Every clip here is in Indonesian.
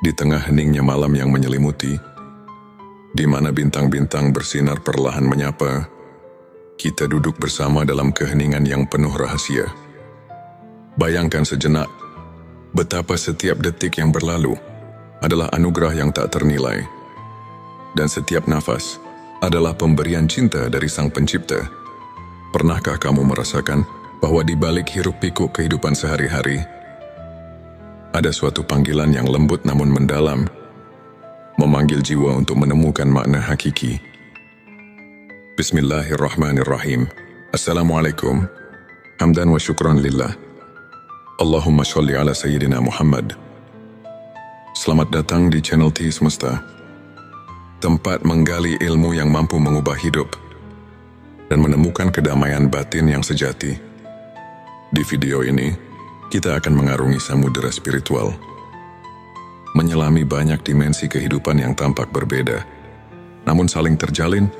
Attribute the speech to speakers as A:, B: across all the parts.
A: Di tengah heningnya malam yang menyelimuti, di mana bintang-bintang bersinar perlahan menyapa, kita duduk bersama dalam keheningan yang penuh rahasia. Bayangkan sejenak, betapa setiap detik yang berlalu adalah anugerah yang tak ternilai, dan setiap nafas adalah pemberian cinta dari Sang Pencipta. Pernahkah kamu merasakan bahwa di balik hiruk-pikuk kehidupan sehari-hari, ada suatu panggilan yang lembut namun mendalam, memanggil jiwa untuk menemukan makna hakiki? Bismillahirrahmanirrahim. Assalamualaikum. Hamdan wa syukran lillah. Allahumma sholli ala Sayyidina Muhammad. Selamat datang di channel T Semesta, tempat menggali ilmu yang mampu mengubah hidup dan menemukan kedamaian batin yang sejati. Di video ini, kita akan mengarungi samudera spiritual, menyelami banyak dimensi kehidupan yang tampak berbeda, namun saling terjalin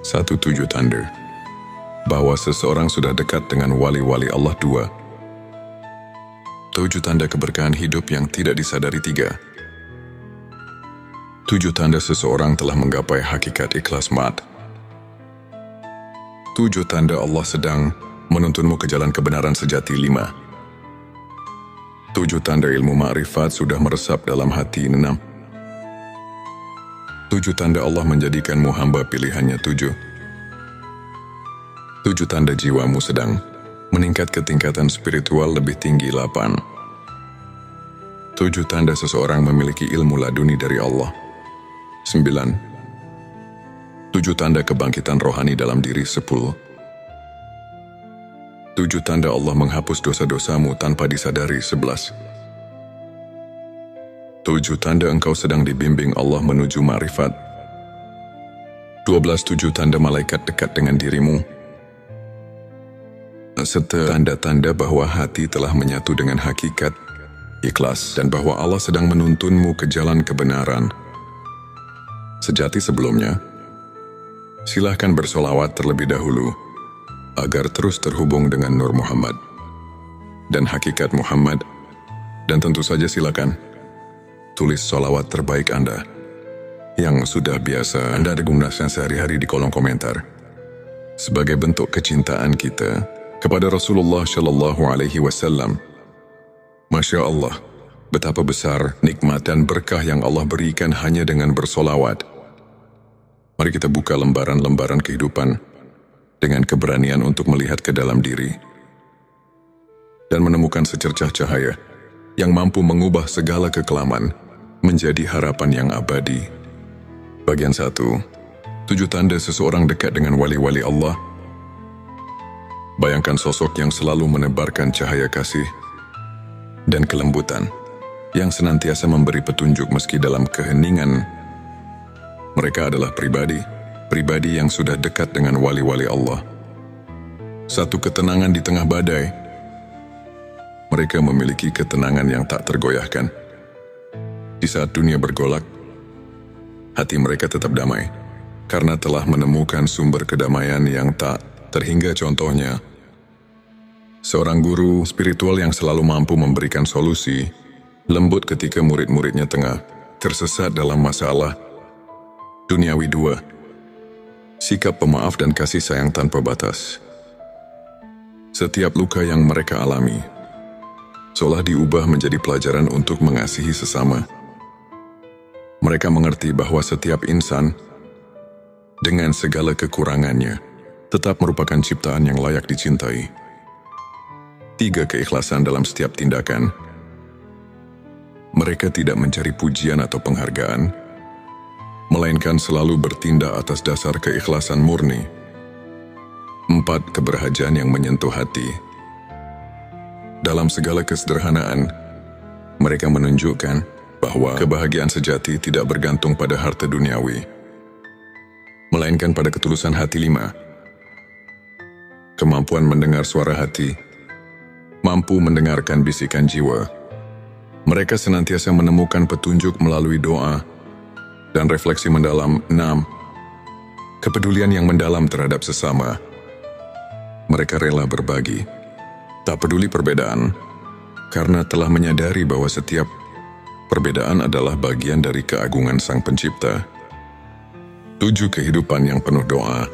A: satu tujuh tanda bahwa seseorang sudah dekat dengan wali-wali Allah. 2. 7 tanda keberkahan hidup yang tidak disadari. 3. 7 tanda seseorang telah menggapai hakikat ikhlas mat. 7 tanda Allah sedang menuntunmu ke jalan kebenaran sejati. 5. 7 tanda ilmu ma'rifat sudah meresap dalam hati. 6. 7 tanda Allah menjadikanmu hamba pilihannya. 7. 7 tanda jiwamu sedang meningkat ke tingkatan spiritual lebih tinggi. 8. 7 tanda seseorang memiliki ilmu laduni dari Allah. 9. 7 tanda kebangkitan rohani dalam diri. 10. 7 tanda Allah menghapus dosa-dosamu tanpa disadari. 11. 7 tanda engkau sedang dibimbing Allah menuju ma'rifat. 12. 7 tanda malaikat dekat dengan dirimu, serta tanda-tanda bahwa hati telah menyatu dengan hakikat ikhlas dan bahwa Allah sedang menuntunmu ke jalan kebenaran sejati. Sebelumnya, silahkan bersolawat terlebih dahulu agar terus terhubung dengan Nur Muhammad dan hakikat Muhammad, dan tentu saja silakan tulis solawat terbaik Anda yang sudah biasa Anda gunakan sehari-hari di kolom komentar sebagai bentuk kecintaan kita kepada Rasulullah Shallallahu Alaihi Wasallam. Masya Allah, betapa besar nikmat dan berkah yang Allah berikan hanya dengan bersolawat. Mari kita buka lembaran-lembaran kehidupan dengan keberanian untuk melihat ke dalam diri dan menemukan secercah cahaya yang mampu mengubah segala kekelaman menjadi harapan yang abadi. Bagian 1. 7 tanda seseorang dekat dengan wali-wali Allah. Bayangkan sosok yang selalu menebarkan cahaya kasih dan kelembutan, yang senantiasa memberi petunjuk meski dalam keheningan. Mereka adalah pribadi yang sudah dekat dengan wali-wali Allah. Satu ketenangan di tengah badai. Mereka memiliki ketenangan yang tak tergoyahkan. Di saat dunia bergolak, hati mereka tetap damai, karena telah menemukan sumber kedamaian yang tak terhingga. Contohnya, seorang guru spiritual yang selalu mampu memberikan solusi lembut ketika murid-muridnya tengah tersesat dalam masalah duniawi. 2. Sikap pemaaf dan kasih sayang tanpa batas. Setiap luka yang mereka alami seolah diubah menjadi pelajaran untuk mengasihi sesama. Mereka mengerti bahwa setiap insan dengan segala kekurangannya tetap merupakan ciptaan yang layak dicintai. 3. Keikhlasan dalam setiap tindakan. Mereka tidak mencari pujian atau penghargaan, melainkan selalu bertindak atas dasar keikhlasan murni. 4. Keberhajaan yang menyentuh hati. Dalam segala kesederhanaan, mereka menunjukkan bahwa kebahagiaan sejati tidak bergantung pada harta duniawi, melainkan pada ketulusan hati. 5. Kemampuan mendengar suara hati. Mampu mendengarkan bisikan jiwa. Mereka senantiasa menemukan petunjuk melalui doa dan refleksi mendalam. 6. Kepedulian yang mendalam terhadap sesama. Mereka rela berbagi, tak peduli perbedaan, karena telah menyadari bahwa setiap Perbedaan adalah bagian dari keagungan Sang Pencipta. 7 kehidupan yang penuh doa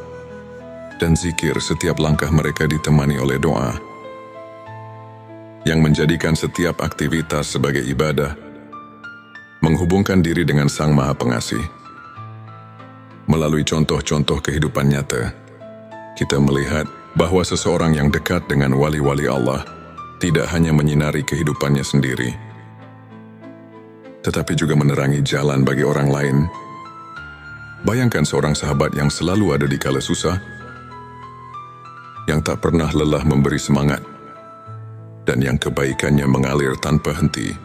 A: dan zikir, setiap langkah mereka ditemani oleh doa, yang menjadikan setiap aktivitas sebagai ibadah, menghubungkan diri dengan Sang Maha Pengasih. Melalui contoh-contoh kehidupan nyata, kita melihat bahwa seseorang yang dekat dengan wali-wali Allah tidak hanya menyinari kehidupannya sendiri, tetapi juga menerangi jalan bagi orang lain. Bayangkan seorang sahabat yang selalu ada di kala susah, yang tak pernah lelah memberi semangat, dan yang kebaikannya mengalir tanpa henti.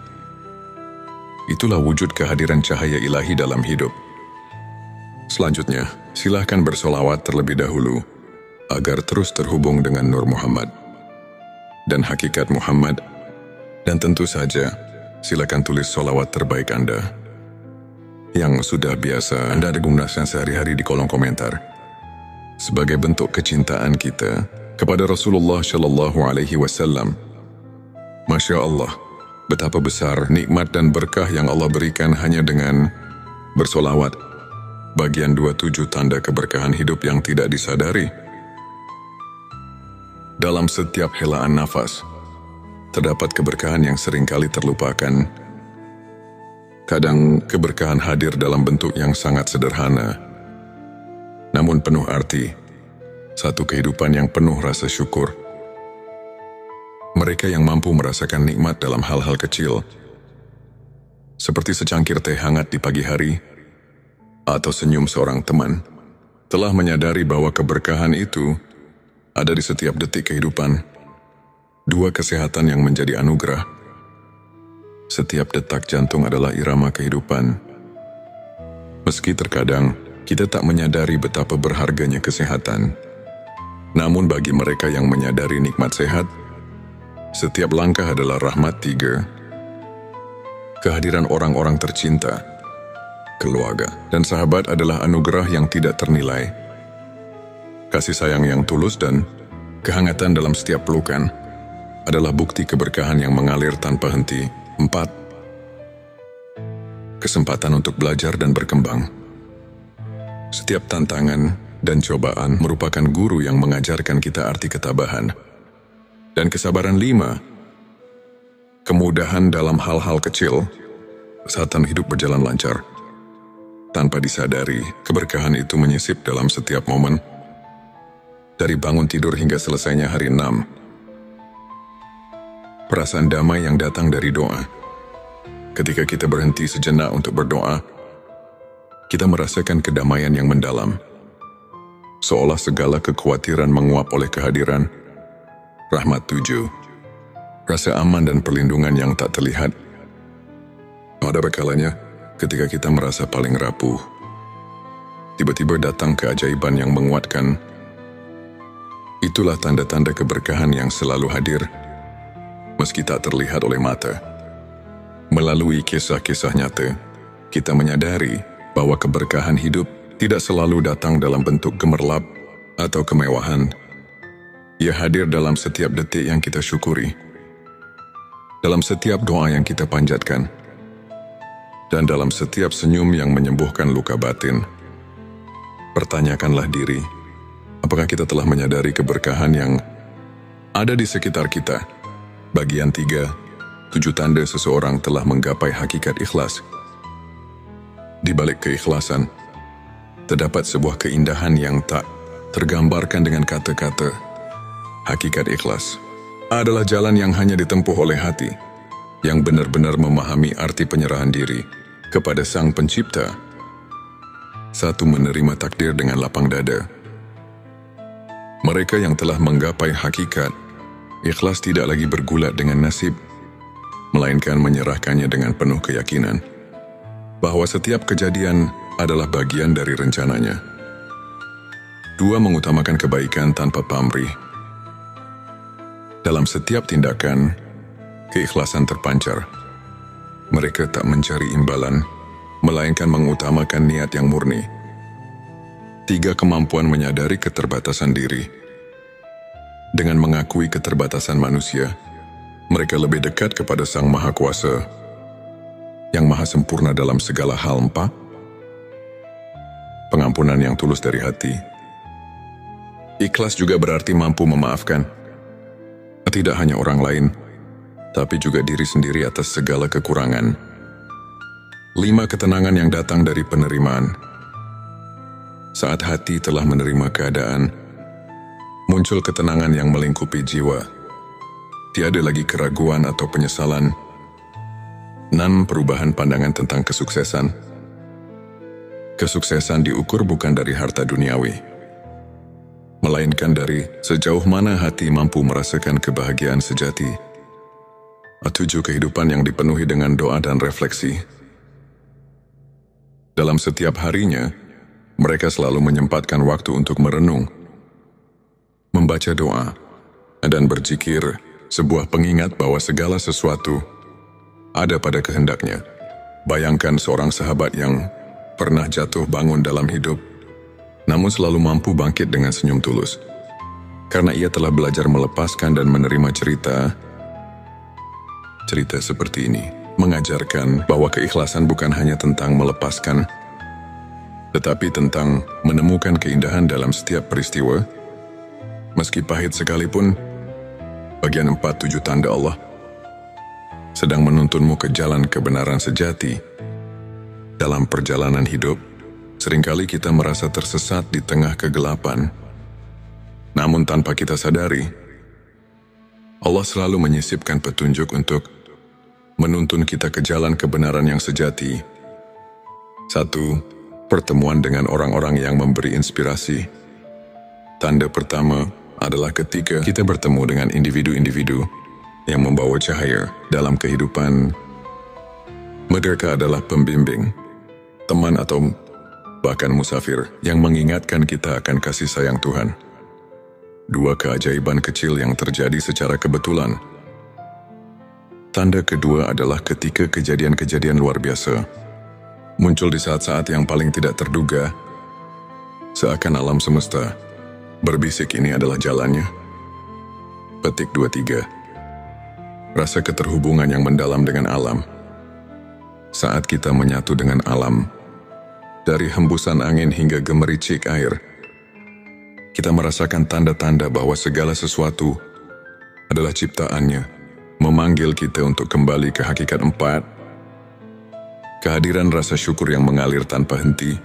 A: Itulah wujud kehadiran cahaya ilahi dalam hidup. Selanjutnya, silahkan bersolawat terlebih dahulu, agar terus terhubung dengan Nur Muhammad dan hakikat Muhammad. Dan tentu saja, silakan tulis solawat terbaik Anda yang sudah biasa Anda gunakan sehari-hari di kolom komentar, sebagai bentuk kecintaan kita kepada Rasulullah Shallallahu Alaihi Wasallam. Masya Allah, betapa besar nikmat dan berkah yang Allah berikan hanya dengan bersolawat. Bagian 27 tanda keberkahan hidup yang tidak disadari. Dalam setiap helaan nafas, terdapat keberkahan yang seringkali terlupakan. Kadang keberkahan hadir dalam bentuk yang sangat sederhana, namun penuh arti. Satu kehidupan yang penuh rasa syukur. Mereka yang mampu merasakan nikmat dalam hal-hal kecil, seperti secangkir teh hangat di pagi hari, atau senyum seorang teman, telah menyadari bahwa keberkahan itu ada di setiap detik kehidupan. 2 kesehatan yang menjadi anugerah. Setiap detak jantung adalah irama kehidupan. Meski terkadang kita tak menyadari betapa berharganya kesehatan, namun bagi mereka yang menyadari nikmat sehat, setiap langkah adalah rahmat. 3. Kehadiran orang-orang tercinta, keluarga, dan sahabat adalah anugerah yang tidak ternilai. Kasih sayang yang tulus dan kehangatan dalam setiap pelukan adalah bukti keberkahan yang mengalir tanpa henti. 4. Kesempatan untuk belajar dan berkembang. Setiap tantangan dan cobaan merupakan guru yang mengajarkan kita arti ketabahan dan kesabaran. 5. Kemudahan dalam hal-hal kecil saat hidup berjalan lancar. Tanpa disadari, keberkahan itu menyisip dalam setiap momen, dari bangun tidur hingga selesainya hari 6. Perasaan damai yang datang dari doa. Ketika kita berhenti sejenak untuk berdoa, kita merasakan kedamaian yang mendalam, seolah segala kekhawatiran menguap oleh kehadiran. Rahmat. 7. Rasa aman dan perlindungan yang tak terlihat. Ada kalanya, ketika kita merasa paling rapuh, tiba-tiba datang keajaiban yang menguatkan. Itulah tanda-tanda keberkahan yang selalu hadir, meski tak terlihat oleh mata. Melalui kisah-kisah nyata, kita menyadari bahwa keberkahan hidup tidak selalu datang dalam bentuk gemerlap atau kemewahan. Ia hadir dalam setiap detik yang kita syukuri, dalam setiap doa yang kita panjatkan, dan dalam setiap senyum yang menyembuhkan luka batin. Pertanyakanlah diri, apakah kita telah menyadari keberkahan yang ada di sekitar kita? Bagian 3, 7 tanda seseorang telah menggapai hakikat ikhlas. Di balik keikhlasan, terdapat sebuah keindahan yang tak tergambarkan dengan kata-kata. Hakikat ikhlas adalah jalan yang hanya ditempuh oleh hati yang benar-benar memahami arti penyerahan diri kepada Sang Pencipta. 1. Menerima takdir dengan lapang dada. Mereka yang telah menggapai hakikat ikhlas tidak lagi bergulat dengan nasib, melainkan menyerahkannya dengan penuh keyakinan bahwa setiap kejadian adalah bagian dari rencananya. 2. Mengutamakan kebaikan tanpa pamrih. Dalam setiap tindakan, keikhlasan terpancar. Mereka tak mencari imbalan, melainkan mengutamakan niat yang murni. 3. Kemampuan menyadari keterbatasan diri. Dengan mengakui keterbatasan manusia, mereka lebih dekat kepada Sang Maha Kuasa, yang maha sempurna dalam segala hal. 4. Pengampunan yang tulus dari hati. Ikhlas juga berarti mampu memaafkan. Tidak hanya orang lain, tapi juga diri sendiri atas segala kekurangan. 5. Ketenangan yang datang dari penerimaan. Saat hati telah menerima keadaan, muncul ketenangan yang melingkupi jiwa. Tiada lagi keraguan atau penyesalan. 6. Perubahan pandangan tentang kesuksesan. Kesuksesan diukur bukan dari harta duniawi, melainkan dari sejauh mana hati mampu merasakan kebahagiaan sejati. 7. Kehidupan yang dipenuhi dengan doa dan refleksi. Dalam setiap harinya, mereka selalu menyempatkan waktu untuk merenung, membaca doa, dan berzikir, sebuah pengingat bahwa segala sesuatu ada pada kehendaknya. Bayangkan seorang sahabat yang pernah jatuh bangun dalam hidup, namun selalu mampu bangkit dengan senyum tulus. Karena ia telah belajar melepaskan dan menerima cerita seperti ini, mengajarkan bahwa keikhlasan bukan hanya tentang melepaskan, tetapi tentang menemukan keindahan dalam setiap peristiwa, meski pahit sekalipun. Bagian 4. 7 tanda Allah sedang menuntunmu ke jalan kebenaran sejati. Dalam perjalanan hidup, seringkali kita merasa tersesat di tengah kegelapan. Namun tanpa kita sadari, Allah selalu menyisipkan petunjuk untuk menuntun kita ke jalan kebenaran yang sejati. 1. Pertemuan dengan orang-orang yang memberi inspirasi. Tanda pertama adalah ketika kita bertemu dengan individu-individu yang membawa cahaya dalam kehidupan. Mereka adalah pembimbing, teman atau bahkan musafir yang mengingatkan kita akan kasih sayang Tuhan. 2. Keajaiban kecil yang terjadi secara kebetulan. Tanda kedua adalah ketika kejadian-kejadian luar biasa muncul di saat-saat yang paling tidak terduga, seakan alam semesta berbisik ini adalah jalannya. Petik 23. Rasa keterhubungan yang mendalam dengan alam. Saat kita menyatu dengan alam, dari hembusan angin hingga gemericik air, kita merasakan tanda-tanda bahwa segala sesuatu adalah ciptaannya, memanggil kita untuk kembali ke hakikat. 4. Kehadiran rasa syukur yang mengalir tanpa henti.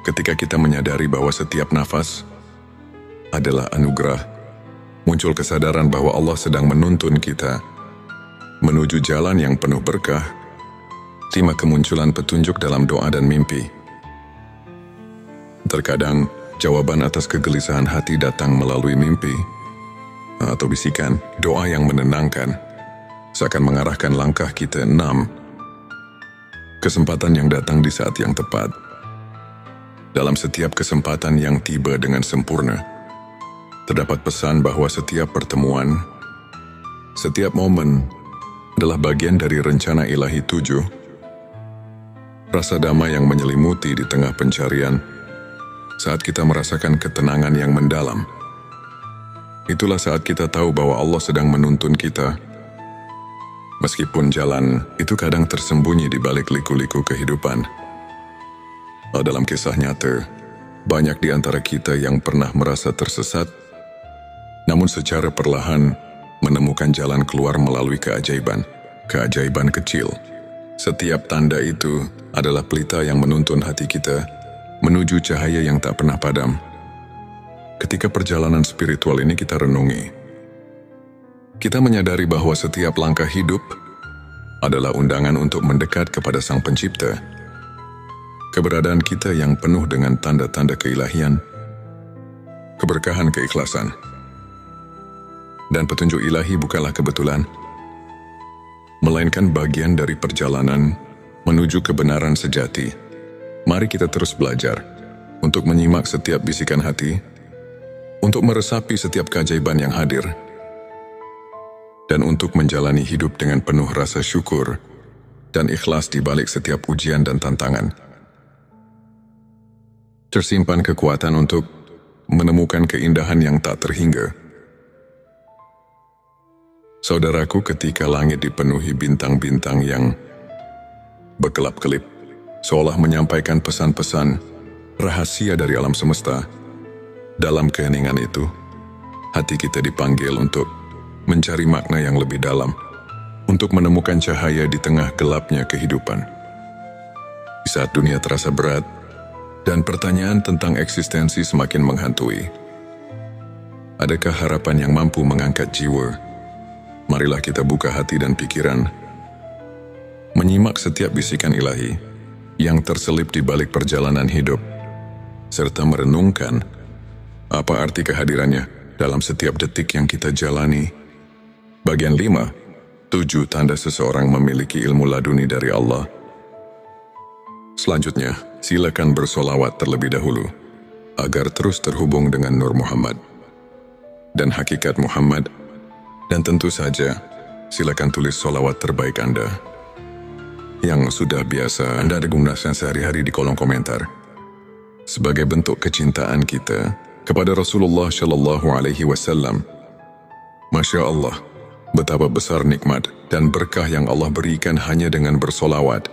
A: Ketika kita menyadari bahwa setiap nafas adalah anugerah, muncul kesadaran bahwa Allah sedang menuntun kita menuju jalan yang penuh berkah. 5. Kemunculan petunjuk dalam doa dan mimpi. Terkadang, jawaban atas kegelisahan hati datang melalui mimpi atau bisikan doa yang menenangkan, seakan mengarahkan langkah kita. 6. Kesempatan yang datang di saat yang tepat. Dalam setiap kesempatan yang tiba dengan sempurna, terdapat pesan bahwa setiap pertemuan, setiap momen adalah bagian dari rencana ilahi. 7. Rasa damai yang menyelimuti di tengah pencarian. Saat kita merasakan ketenangan yang mendalam, itulah saat kita tahu bahwa Allah sedang menuntun kita. Meskipun jalan itu kadang tersembunyi di balik liku-liku kehidupan. Dalam kisah nyata, banyak di antara kita yang pernah merasa tersesat, namun secara perlahan menemukan jalan keluar melalui keajaiban kecil. Setiap tanda itu adalah pelita yang menuntun hati kita menuju cahaya yang tak pernah padam. Ketika perjalanan spiritual ini kita renungi, kita menyadari bahwa setiap langkah hidup adalah undangan untuk mendekat kepada Sang Pencipta. Keberadaan kita yang penuh dengan tanda-tanda keilahian, keberkahan keikhlasan, dan petunjuk ilahi bukanlah kebetulan, melainkan bagian dari perjalanan menuju kebenaran sejati. Mari kita terus belajar untuk menyimak setiap bisikan hati, untuk meresapi setiap keajaiban yang hadir, dan untuk menjalani hidup dengan penuh rasa syukur dan ikhlas di balik setiap ujian dan tantangan. Tersimpan kekuatan untuk menemukan keindahan yang tak terhingga. Saudaraku, ketika langit dipenuhi bintang-bintang yang berkelap-kelip, seolah menyampaikan pesan-pesan rahasia dari alam semesta. Dalam keheningan itu, hati kita dipanggil untuk mencari makna yang lebih dalam, untuk menemukan cahaya di tengah gelapnya kehidupan. Di saat dunia terasa berat, dan pertanyaan tentang eksistensi semakin menghantui, adakah harapan yang mampu mengangkat jiwa? Marilah kita buka hati dan pikiran, menyimak setiap bisikan ilahi yang terselip di balik perjalanan hidup, serta merenungkan apa arti kehadirannya dalam setiap detik yang kita jalani. Bagian 5, 7 tanda seseorang memiliki ilmu laduni dari Allah. Selanjutnya, silakan bersolawat terlebih dahulu, agar terus terhubung dengan Nur Muhammad dan hakikat Muhammad. Dan tentu saja, silakan tulis solawat terbaik Anda yang sudah biasa Anda gunakan sehari-hari di kolom komentar, sebagai bentuk kecintaan kita kepada Rasulullah Shallallahu Alaihi Wasallam. Masya Allah, betapa besar nikmat dan berkah yang Allah berikan hanya dengan bersolawat.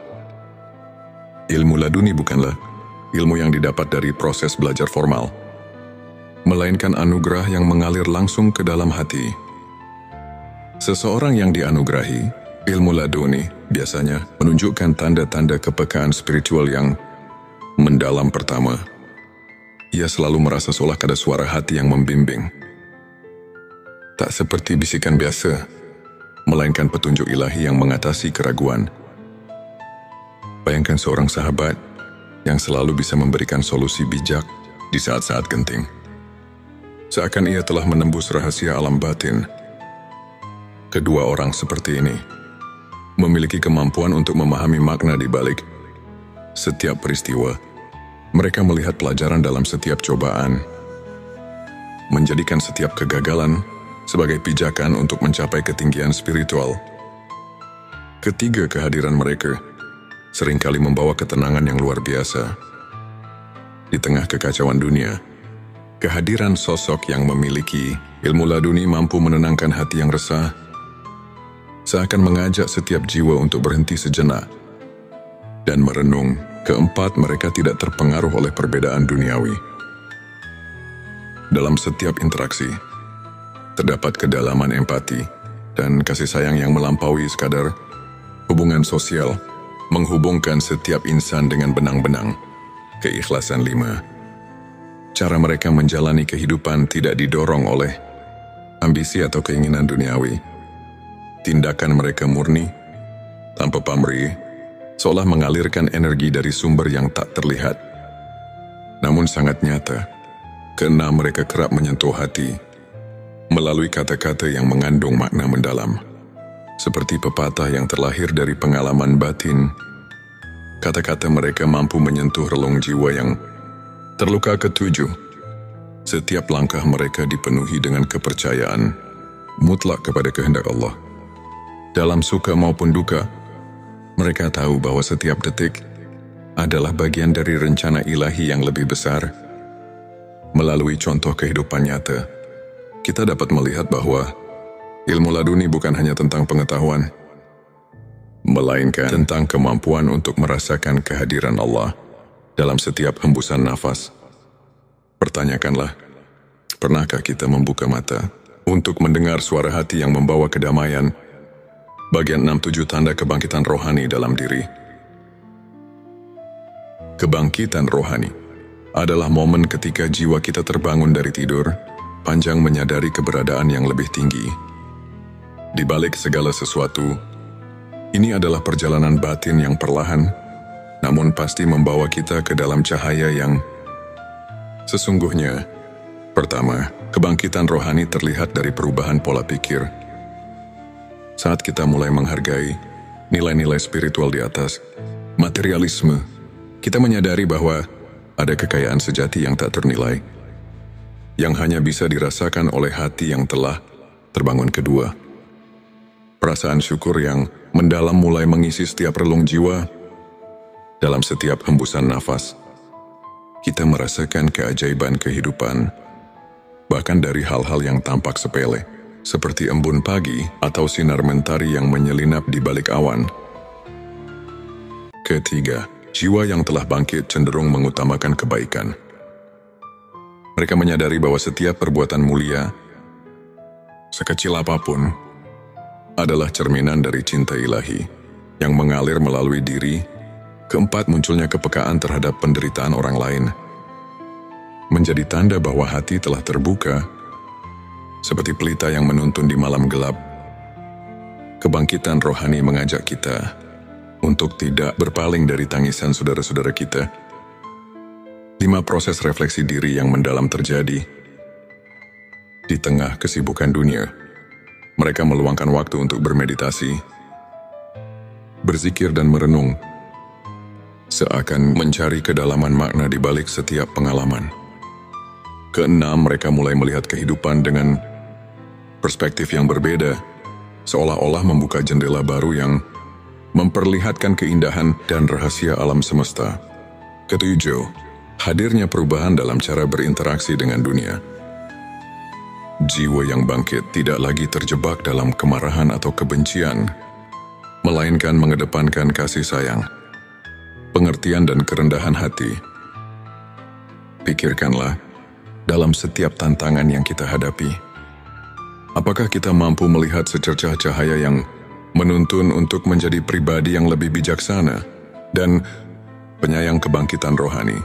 A: Ilmu laduni bukanlah ilmu yang didapat dari proses belajar formal, melainkan anugerah yang mengalir langsung ke dalam hati. Seseorang yang dianugerahi ilmu laduni biasanya menunjukkan tanda-tanda kepekaan spiritual yang mendalam. Pertama, ia selalu merasa seolah ada suara hati yang membimbing. Tak seperti bisikan biasa, melainkan petunjuk ilahi yang mengatasi keraguan. Bayangkan seorang sahabat yang selalu bisa memberikan solusi bijak di saat-saat genting. Seakan ia telah menembus rahasia alam batin. Kedua orang seperti ini memiliki kemampuan untuk memahami makna di balik setiap peristiwa. Mereka melihat pelajaran dalam setiap cobaan, menjadikan setiap kegagalan sebagai pijakan untuk mencapai ketinggian spiritual. Ketiga, kehadiran mereka seringkali membawa ketenangan yang luar biasa. Di tengah kekacauan dunia, kehadiran sosok yang memiliki ilmu laduni mampu menenangkan hati yang resah, seakan mengajak setiap jiwa untuk berhenti sejenak dan merenung. Keempat, mereka tidak terpengaruh oleh perbedaan duniawi. Dalam setiap interaksi, terdapat kedalaman empati dan kasih sayang yang melampaui sekadar hubungan sosial, menghubungkan setiap insan dengan benang-benang. Keikhlasan 5. Cara mereka menjalani kehidupan tidak didorong oleh ambisi atau keinginan duniawi. Tindakan mereka murni, tanpa pamrih, seolah mengalirkan energi dari sumber yang tak terlihat, namun sangat nyata, karena mereka kerap menyentuh hati melalui kata-kata yang mengandung makna mendalam. Seperti pepatah yang terlahir dari pengalaman batin, kata-kata mereka mampu menyentuh relung jiwa yang terluka. Ketujuh, setiap langkah mereka dipenuhi dengan kepercayaan mutlak kepada kehendak Allah. Dalam suka maupun duka, mereka tahu bahwa setiap detik adalah bagian dari rencana ilahi yang lebih besar. Melalui contoh kehidupan nyata, kita dapat melihat bahwa ilmu laduni bukan hanya tentang pengetahuan, melainkan tentang kemampuan untuk merasakan kehadiran Allah dalam setiap hembusan nafas. Pertanyakanlah, pernahkah kita membuka mata untuk mendengar suara hati yang membawa kedamaian? Bagian 6-7 tanda kebangkitan rohani dalam diri. Kebangkitan rohani adalah momen ketika jiwa kita terbangun dari tidur, panjang menyadari keberadaan yang lebih tinggi. Di balik segala sesuatu, ini adalah perjalanan batin yang perlahan, namun pasti membawa kita ke dalam cahaya yang sesungguhnya. Pertama, kebangkitan rohani terlihat dari perubahan pola pikir. Saat kita mulai menghargai nilai-nilai spiritual di atas materialisme, kita menyadari bahwa ada kekayaan sejati yang tak ternilai, yang hanya bisa dirasakan oleh hati yang telah terbangun. Kedua, perasaan syukur yang mendalam mulai mengisi setiap relung jiwa. Dalam setiap hembusan nafas, kita merasakan keajaiban kehidupan, bahkan dari hal-hal yang tampak sepele, seperti embun pagi atau sinar mentari yang menyelinap di balik awan. Ketiga, jiwa yang telah bangkit cenderung mengutamakan kebaikan. Mereka menyadari bahwa setiap perbuatan mulia, sekecil apapun, adalah cerminan dari cinta ilahi yang mengalir melalui diri. Keempat, munculnya kepekaan terhadap penderitaan orang lain menjadi tanda bahwa hati telah terbuka, seperti pelita yang menuntun di malam gelap. Kebangkitan rohani mengajak kita untuk tidak berpaling dari tangisan saudara-saudara kita. 5. Proses refleksi diri yang mendalam terjadi. Di tengah kesibukan dunia, mereka meluangkan waktu untuk bermeditasi, berzikir dan merenung, seakan mencari kedalaman makna di balik setiap pengalaman. Keenam, mereka mulai melihat kehidupan dengan perspektif yang berbeda, seolah-olah membuka jendela baru yang memperlihatkan keindahan dan rahasia alam semesta. Ketujuh, hadirnya perubahan dalam cara berinteraksi dengan dunia. Jiwa yang bangkit tidak lagi terjebak dalam kemarahan atau kebencian, melainkan mengedepankan kasih sayang, pengertian dan kerendahan hati. Pikirkanlah, dalam setiap tantangan yang kita hadapi, apakah kita mampu melihat secercah cahaya yang menuntun untuk menjadi pribadi yang lebih bijaksana dan penyayang? Kebangkitan rohani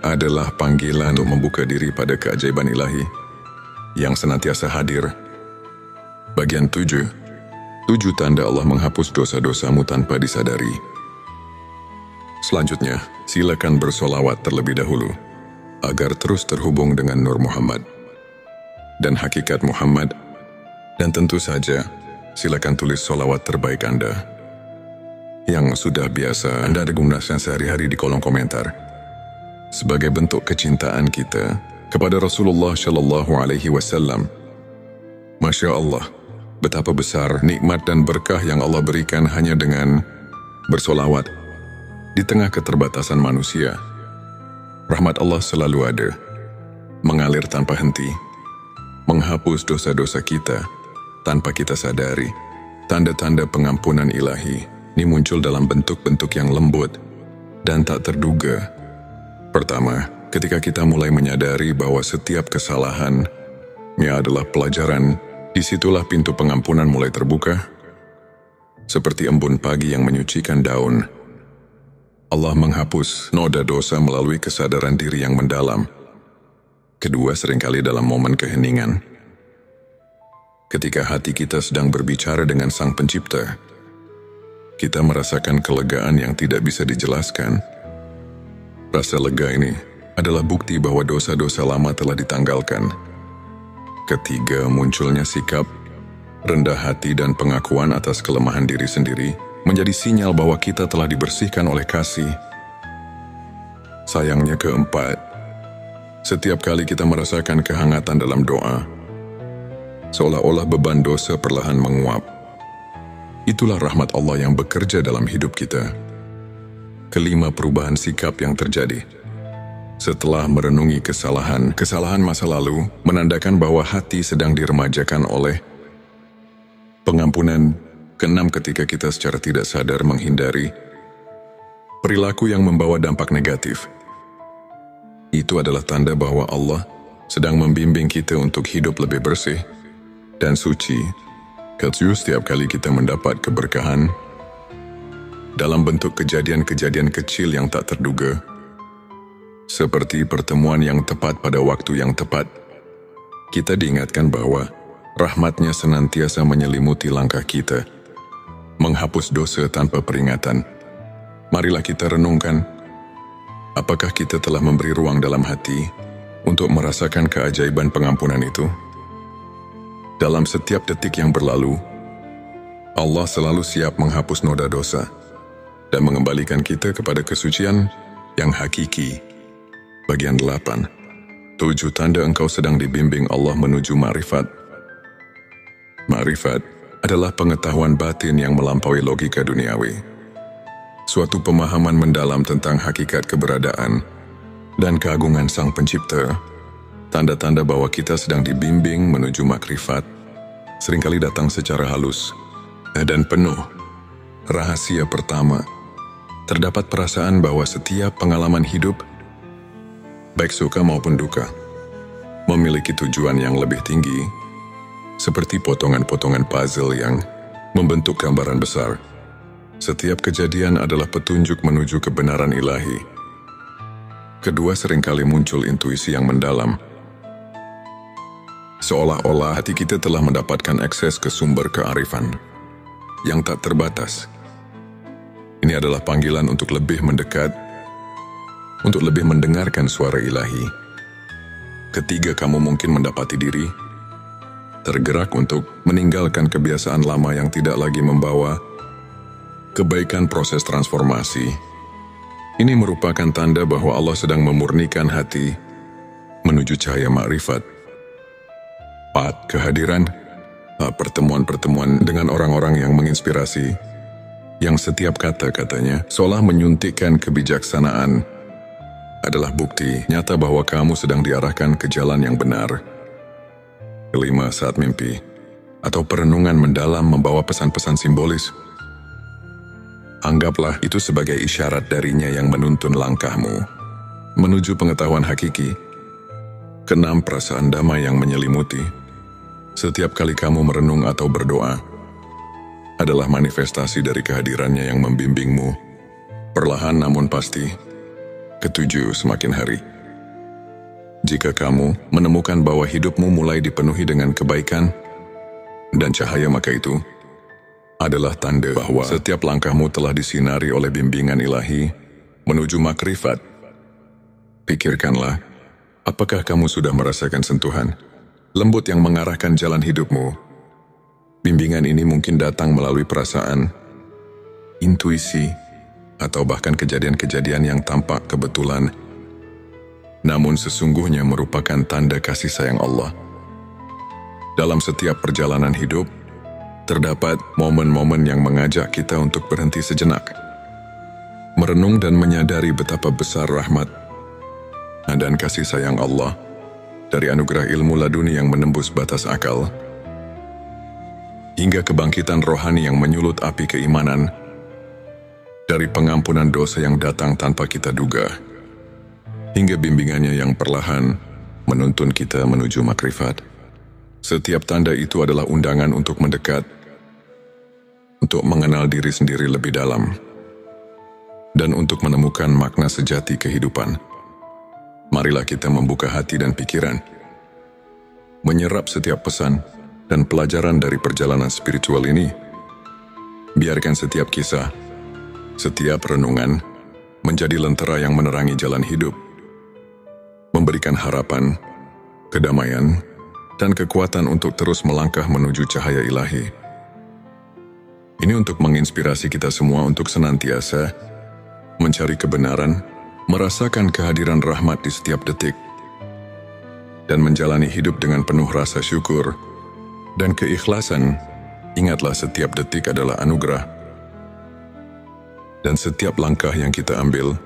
A: adalah panggilan untuk membuka diri pada keajaiban ilahi yang senantiasa hadir. Bagian 7. 7 tanda Allah menghapus dosa-dosamu tanpa disadari. Selanjutnya, silakan bersolawat terlebih dahulu agar terus terhubung dengan Nur Muhammad dan hakikat Muhammad. Dan tentu saja, silakan tulis solawat terbaik Anda yang sudah biasa Anda gunakan sehari-hari di kolom komentar, sebagai bentuk kecintaan kita kepada Rasulullah Shallallahu Alaihi Wasallam. Masya Allah, betapa besar nikmat dan berkah yang Allah berikan hanya dengan bersolawat di tengah keterbatasan manusia. Rahmat Allah selalu ada, mengalir tanpa henti, menghapus dosa-dosa kita tanpa kita sadari. Tanda-tanda pengampunan ilahi ini muncul dalam bentuk-bentuk yang lembut dan tak terduga. Pertama, ketika kita mulai menyadari bahwa setiap kesalahannya adalah pelajaran, disitulah pintu pengampunan mulai terbuka. Seperti embun pagi yang menyucikan daun, Allah menghapus noda dosa melalui kesadaran diri yang mendalam. Kedua, seringkali dalam momen keheningan, ketika hati kita sedang berbicara dengan Sang Pencipta, kita merasakan kelegaan yang tidak bisa dijelaskan. Rasa lega ini adalah bukti bahwa dosa-dosa lama telah ditanggalkan. Ketiga, munculnya sikap rendah hati dan pengakuan atas kelemahan diri sendiri menjadi sinyal bahwa kita telah dibersihkan oleh kasih. Sayangnya, keempat, setiap kali kita merasakan kehangatan dalam doa, seolah-olah beban dosa perlahan menguap. Itulah rahmat Allah yang bekerja dalam hidup kita. Kelima, perubahan sikap yang terjadi setelah merenungi kesalahan masa lalu menandakan bahwa hati sedang diremajakan oleh pengampunan. Keenam, ketika kita secara tidak sadar menghindari perilaku yang membawa dampak negatif, itu adalah tanda bahwa Allah sedang membimbing kita untuk hidup lebih bersih dan suci. Ketujuh, setiap kali kita mendapat keberkahan dalam bentuk kejadian-kejadian kecil yang tak terduga, seperti pertemuan yang tepat pada waktu yang tepat, kita diingatkan bahwa rahmat-Nya senantiasa menyelimuti langkah kita, menghapus dosa tanpa peringatan. Marilah kita renungkan, apakah kita telah memberi ruang dalam hati untuk merasakan keajaiban pengampunan itu? Dalam setiap detik yang berlalu, Allah selalu siap menghapus noda dosa dan mengembalikan kita kepada kesucian yang hakiki. Bagian 8. 7 tanda engkau sedang dibimbing Allah menuju ma'rifat. Ma'rifat adalah pengetahuan batin yang melampaui logika duniawi. Suatu pemahaman mendalam tentang hakikat keberadaan dan keagungan Sang Pencipta. Tanda-tanda bahwa kita sedang dibimbing menuju makrifat seringkali datang secara halus dan penuh. Rahasia pertama terdapat perasaan bahwa setiap pengalaman hidup, baik suka maupun duka, memiliki tujuan yang lebih tinggi, seperti potongan-potongan puzzle yang membentuk gambaran besar. Setiap kejadian adalah petunjuk menuju kebenaran ilahi. Kedua, seringkali muncul intuisi yang mendalam. Seolah-olah hati kita telah mendapatkan akses ke sumber kearifan yang tak terbatas. Ini adalah panggilan untuk lebih mendekat, untuk lebih mendengarkan suara ilahi. Ketiga, kamu mungkin mendapati diri tergerak untuk meninggalkan kebiasaan lama yang tidak lagi membawa kebaikan. Proses transformasi ini merupakan tanda bahwa Allah sedang memurnikan hati menuju cahaya makrifat. 4. Kehadiran pertemuan-pertemuan dengan orang-orang yang menginspirasi, yang setiap kata-katanya seolah menyuntikkan kebijaksanaan, adalah bukti nyata bahwa kamu sedang diarahkan ke jalan yang benar. 5. Saat mimpi atau perenungan mendalam membawa pesan-pesan simbolis, anggaplah itu sebagai isyarat darinya yang menuntun langkahmu menuju pengetahuan hakiki. 6. Perasaan damai yang menyelimuti. Setiap kali kamu merenung atau berdoa, adalah manifestasi dari kehadirannya yang membimbingmu, perlahan namun pasti. 7. Semakin hari, jika kamu menemukan bahwa hidupmu mulai dipenuhi dengan kebaikan dan cahaya, maka itu adalah tanda bahwa setiap langkahmu telah disinari oleh bimbingan ilahi menuju makrifat. Pikirkanlah, apakah kamu sudah merasakan sentuhan lembut yang mengarahkan jalan hidupmu? Bimbingan ini mungkin datang melalui perasaan, intuisi, atau bahkan kejadian-kejadian yang tampak kebetulan, namun sesungguhnya merupakan tanda kasih sayang Allah. Dalam setiap perjalanan hidup, terdapat momen-momen yang mengajak kita untuk berhenti sejenak, merenung dan menyadari betapa besar rahmat dan kasih sayang Allah dari anugerah ilmu laduni yang menembus batas akal, hingga kebangkitan rohani yang menyulut api keimanan, dari pengampunan dosa yang datang tanpa kita duga, hingga bimbingannya yang perlahan menuntun kita menuju makrifat. Setiap tanda itu adalah undangan untuk mendekat, untuk mengenal diri sendiri lebih dalam, dan untuk menemukan makna sejati kehidupan. Marilah kita membuka hati dan pikiran, menyerap setiap pesan dan pelajaran dari perjalanan spiritual ini. Biarkan setiap kisah, setiap renungan menjadi lentera yang menerangi jalan hidup, memberikan harapan, kedamaian, dan kekuatan untuk terus melangkah menuju cahaya ilahi. Ini untuk menginspirasi kita semua untuk senantiasa mencari kebenaran, merasakan kehadiran rahmat di setiap detik, dan menjalani hidup dengan penuh rasa syukur dan keikhlasan. Ingatlah, setiap detik adalah anugerah, dan setiap langkah yang kita ambil,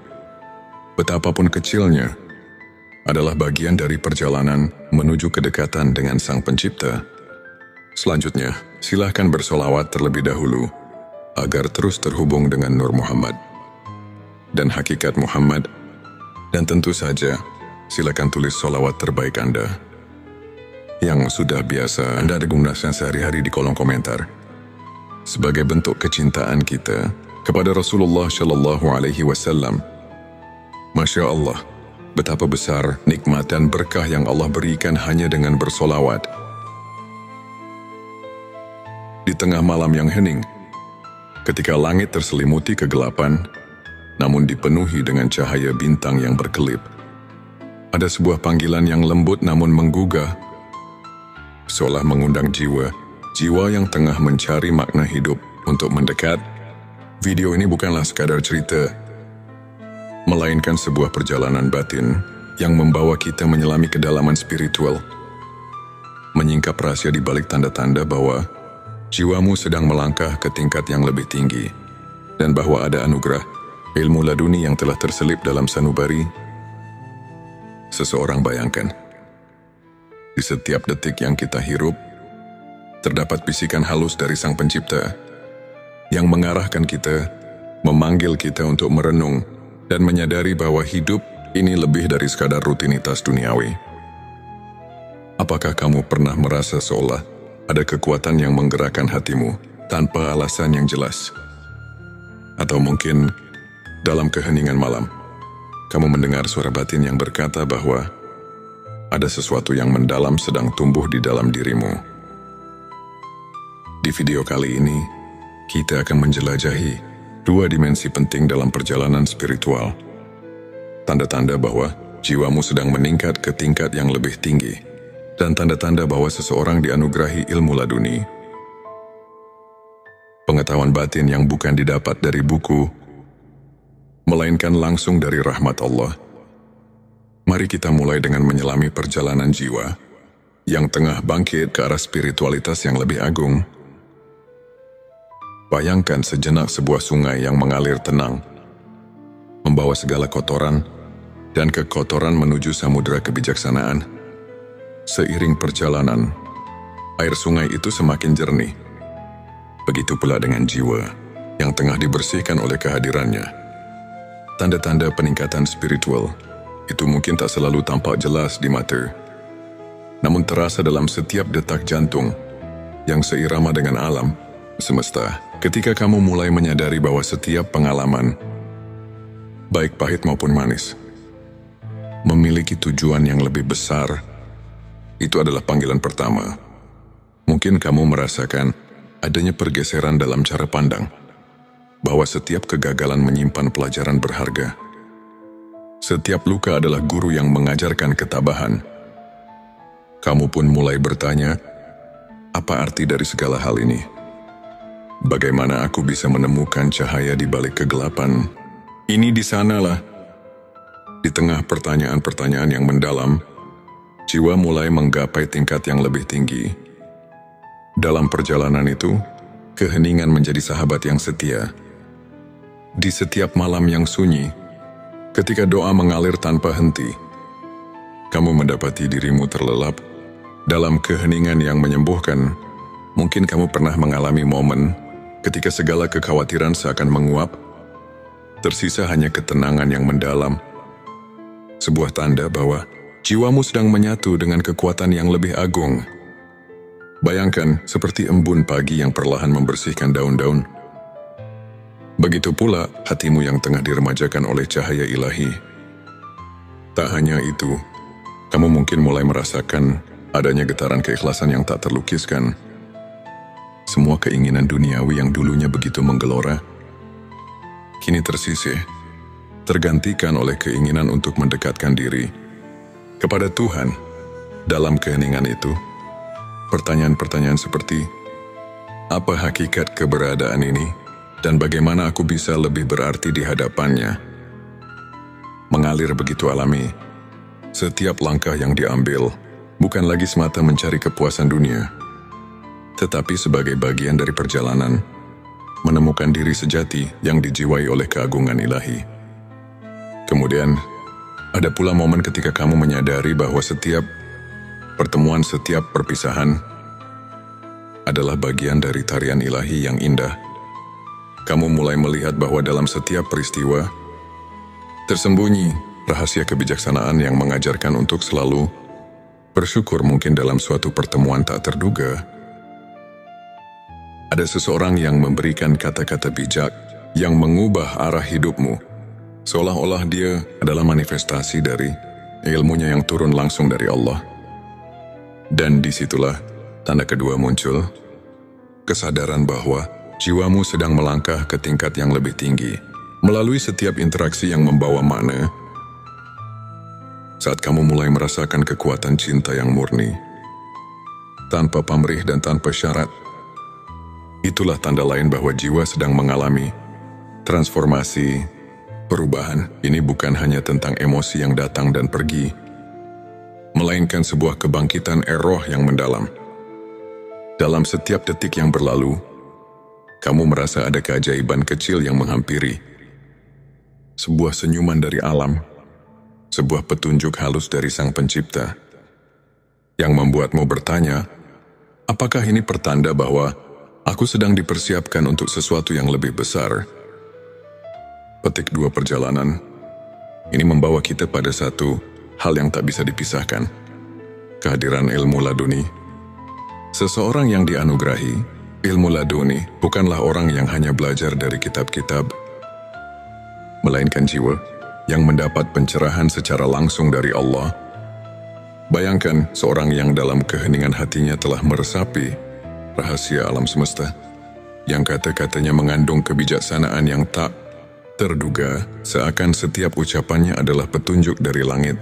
A: betapapun kecilnya, adalah bagian dari perjalanan menuju kedekatan dengan Sang Pencipta. Selanjutnya, silahkan bersolawat terlebih dahulu agar terus terhubung dengan Nur Muhammad dan hakikat Muhammad, dan tentu saja silakan tulis solawat terbaik Anda yang sudah biasa Anda gunakan sehari-hari di kolom komentar, sebagai bentuk kecintaan kita kepada Rasulullah Shallallahu Alaihi Wasallam. Masya Allah, betapa besar nikmat dan berkah yang Allah berikan hanya dengan bersolawat. Di tengah malam yang hening, ketika langit terselimuti kegelapan, namun dipenuhi dengan cahaya bintang yang berkelip, ada sebuah panggilan yang lembut namun menggugah, seolah mengundang jiwa yang tengah mencari makna hidup untuk mendekat. Video ini bukanlah sekadar cerita, melainkan sebuah perjalanan batin yang membawa kita menyelami kedalaman spiritual, menyingkap rahasia di balik tanda-tanda bahwa jiwamu sedang melangkah ke tingkat yang lebih tinggi, dan bahwa ada anugerah ilmu laduni yang telah terselip dalam sanubari seseorang. Bayangkan, di setiap detik yang kita hirup, terdapat bisikan halus dari Sang Pencipta yang mengarahkan kita memanggil kita untuk merenung dan menyadari bahwa hidup ini lebih dari sekadar rutinitas duniawi. Apakah kamu pernah merasa seolah ada kekuatan yang menggerakkan hatimu tanpa alasan yang jelas? Atau mungkin dalam keheningan malam, kamu mendengar suara batin yang berkata bahwa ada sesuatu yang mendalam sedang tumbuh di dalam dirimu. Di video kali ini, kita akan menjelajahi dua dimensi penting dalam perjalanan spiritual. Tanda-tanda bahwa jiwamu sedang meningkat ke tingkat yang lebih tinggi, dan tanda-tanda bahwa seseorang dianugerahi ilmu laduni. Pengetahuan batin yang bukan didapat dari buku, melainkan langsung dari rahmat Allah. Mari kita mulai dengan menyelami perjalanan jiwa yang tengah bangkit ke arah spiritualitas yang lebih agung. Bayangkan sejenak sebuah sungai yang mengalir tenang, membawa segala kotoran dan kekotoran menuju samudera kebijaksanaan. Seiring perjalanan, air sungai itu semakin jernih. Begitu pula dengan jiwa yang tengah dibersihkan oleh kehadirannya. Tanda-tanda peningkatan spiritual itu mungkin tak selalu tampak jelas di mata, namun terasa dalam setiap detak jantung yang seirama dengan alam semesta. Ketika kamu mulai menyadari bahwa setiap pengalaman, baik pahit maupun manis, memiliki tujuan yang lebih besar, itu adalah panggilan pertama. Mungkin kamu merasakan adanya pergeseran dalam cara pandang, bahwa setiap kegagalan menyimpan pelajaran berharga. Setiap luka adalah guru yang mengajarkan ketabahan. Kamu pun mulai bertanya, apa arti dari segala hal ini? Bagaimana aku bisa menemukan cahaya di balik kegelapan? Ini di sanalah. Di tengah pertanyaan-pertanyaan yang mendalam, jiwa mulai menggapai tingkat yang lebih tinggi. Dalam perjalanan itu, keheningan menjadi sahabat yang setia. Di setiap malam yang sunyi, ketika doa mengalir tanpa henti, kamu mendapati dirimu terlelap dalam keheningan yang menyembuhkan. Mungkin kamu pernah mengalami momen ketika segala kekhawatiran seakan menguap, tersisa hanya ketenangan yang mendalam. Sebuah tanda bahwa jiwamu sedang menyatu dengan kekuatan yang lebih agung. Bayangkan seperti embun pagi yang perlahan membersihkan daun-daun. Begitu pula hatimu yang tengah diremajakan oleh cahaya ilahi. Tak hanya itu, kamu mungkin mulai merasakan adanya getaran keikhlasan yang tak terlukiskan. Semua keinginan duniawi yang dulunya begitu menggelora, kini tersisih, tergantikan oleh keinginan untuk mendekatkan diri kepada Tuhan. Dalam keheningan itu, pertanyaan-pertanyaan seperti, apa hakikat keberadaan ini dan bagaimana aku bisa lebih berarti di hadapannya, mengalir begitu alami. Setiap langkah yang diambil bukan lagi semata mencari kepuasan dunia, tetapi sebagai bagian dari perjalanan menemukan diri sejati yang dijiwai oleh keagungan ilahi. Kemudian, ada pula momen ketika kamu menyadari bahwa setiap pertemuan, setiap perpisahan adalah bagian dari tarian ilahi yang indah. Kamu mulai melihat bahwa dalam setiap peristiwa tersembunyi rahasia kebijaksanaan yang mengajarkan untuk selalu bersyukur. Mungkin dalam suatu pertemuan tak terduga, ada seseorang yang memberikan kata-kata bijak yang mengubah arah hidupmu, seolah-olah dia adalah manifestasi dari ilmunya yang turun langsung dari Allah. Dan disitulah tanda kedua muncul, kesadaran bahwa jiwamu sedang melangkah ke tingkat yang lebih tinggi, melalui setiap interaksi yang membawa makna. Saat kamu mulai merasakan kekuatan cinta yang murni, tanpa pamrih dan tanpa syarat, itulah tanda lain bahwa jiwa sedang mengalami transformasi, perubahan. Ini bukan hanya tentang emosi yang datang dan pergi, melainkan sebuah kebangkitan roh yang mendalam. Dalam setiap detik yang berlalu, kamu merasa ada keajaiban kecil yang menghampiri. Sebuah senyuman dari alam, sebuah petunjuk halus dari Sang Pencipta, yang membuatmu bertanya, apakah ini pertanda bahwa aku sedang dipersiapkan untuk sesuatu yang lebih besar? petik 2 perjalanan, ini membawa kita pada satu hal yang tak bisa dipisahkan. Kehadiran ilmu laduni. Seseorang yang dianugerahi ilmu laduni bukanlah orang yang hanya belajar dari kitab-kitab, melainkan jiwa yang mendapat pencerahan secara langsung dari Allah. Bayangkan seorang yang dalam keheningan hatinya telah meresapi rahasia alam semesta, yang kata-katanya mengandung kebijaksanaan yang tak terduga, seakan setiap ucapannya adalah petunjuk dari langit.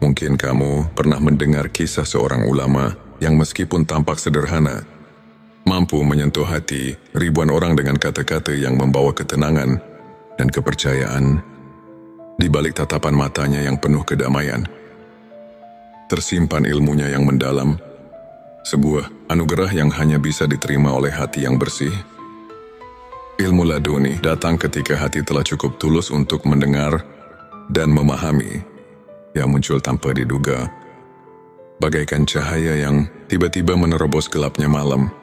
A: Mungkin kamu pernah mendengar kisah seorang ulama yang meskipun tampak sederhana, mampu menyentuh hati ribuan orang dengan kata-kata yang membawa ketenangan dan kepercayaan. Di balik tatapan matanya yang penuh kedamaian, tersimpan ilmunya yang mendalam, sebuah anugerah yang hanya bisa diterima oleh hati yang bersih. Ilmu laduni datang ketika hati telah cukup tulus untuk mendengar dan memahami, yang muncul tanpa diduga, bagaikan cahaya yang tiba-tiba menerobos gelapnya malam.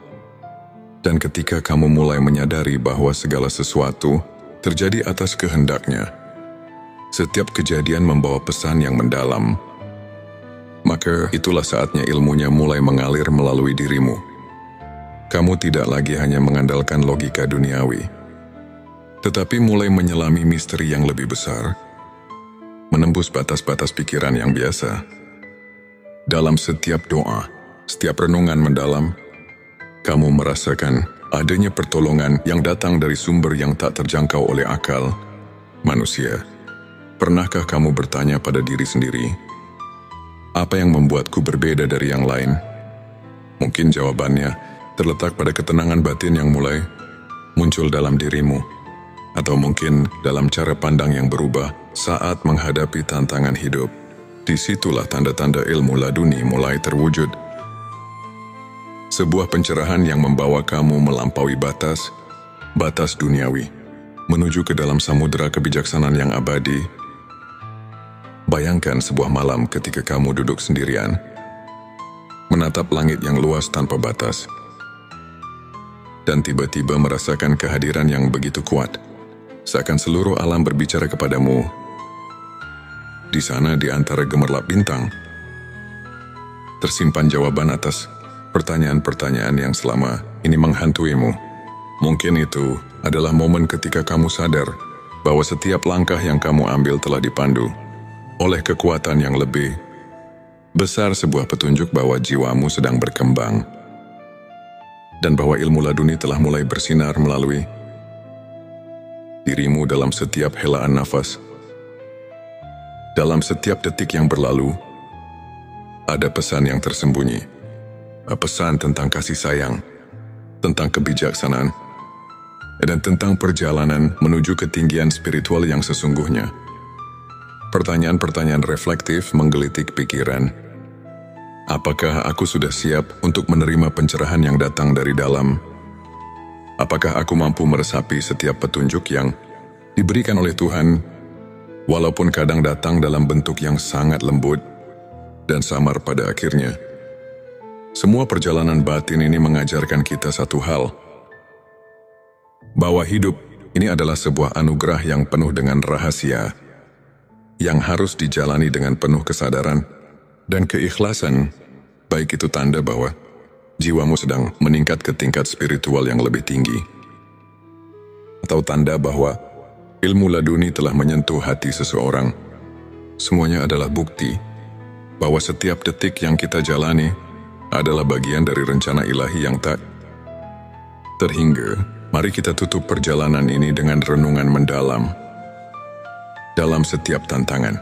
A: Dan ketika kamu mulai menyadari bahwa segala sesuatu terjadi atas kehendaknya, setiap kejadian membawa pesan yang mendalam, maka itulah saatnya ilmunya mulai mengalir melalui dirimu. Kamu tidak lagi hanya mengandalkan logika duniawi, tetapi mulai menyelami misteri yang lebih besar, menembus batas-batas pikiran yang biasa. Dalam setiap doa, setiap renungan mendalam, kamu merasakan adanya pertolongan yang datang dari sumber yang tak terjangkau oleh akal manusia. Pernahkah kamu bertanya pada diri sendiri, apa yang membuatku berbeda dari yang lain? Mungkin jawabannya terletak pada ketenangan batin yang mulai muncul dalam dirimu, atau mungkin dalam cara pandang yang berubah saat menghadapi tantangan hidup. Disitulah tanda-tanda ilmu laduni mulai terwujud. Sebuah pencerahan yang membawa kamu melampaui batas duniawi, menuju ke dalam samudera kebijaksanaan yang abadi. Bayangkan sebuah malam ketika kamu duduk sendirian, menatap langit yang luas tanpa batas, dan tiba-tiba merasakan kehadiran yang begitu kuat, seakan seluruh alam berbicara kepadamu. Di sana, di antara gemerlap bintang, tersimpan jawaban atas pertanyaan-pertanyaan yang selama ini menghantuimu. Mungkin itu adalah momen ketika kamu sadar bahwa setiap langkah yang kamu ambil telah dipandu oleh kekuatan yang lebih besar, sebuah petunjuk bahwa jiwamu sedang berkembang, dan bahwa ilmu laduni telah mulai bersinar melalui dirimu dalam setiap helaan nafas. Dalam setiap detik yang berlalu, ada pesan yang tersembunyi. Pesan tentang kasih sayang, tentang kebijaksanaan, dan tentang perjalanan menuju ketinggian spiritual yang sesungguhnya. Pertanyaan-pertanyaan reflektif menggelitik pikiran. Apakah aku sudah siap untuk menerima pencerahan yang datang dari dalam? Apakah aku mampu meresapi setiap petunjuk yang diberikan oleh Tuhan, walaupun kadang datang dalam bentuk yang sangat lembut dan samar pada akhirnya? Semua perjalanan batin ini mengajarkan kita satu hal, bahwa hidup ini adalah sebuah anugerah yang penuh dengan rahasia, yang harus dijalani dengan penuh kesadaran dan keikhlasan, baik itu tanda bahwa jiwamu sedang meningkat ke tingkat spiritual yang lebih tinggi, atau tanda bahwa ilmu laduni telah menyentuh hati seseorang. Semuanya adalah bukti bahwa setiap detik yang kita jalani adalah bagian dari rencana ilahi yang tak terhingga. Mari kita tutup perjalanan ini dengan renungan mendalam. Dalam setiap tantangan,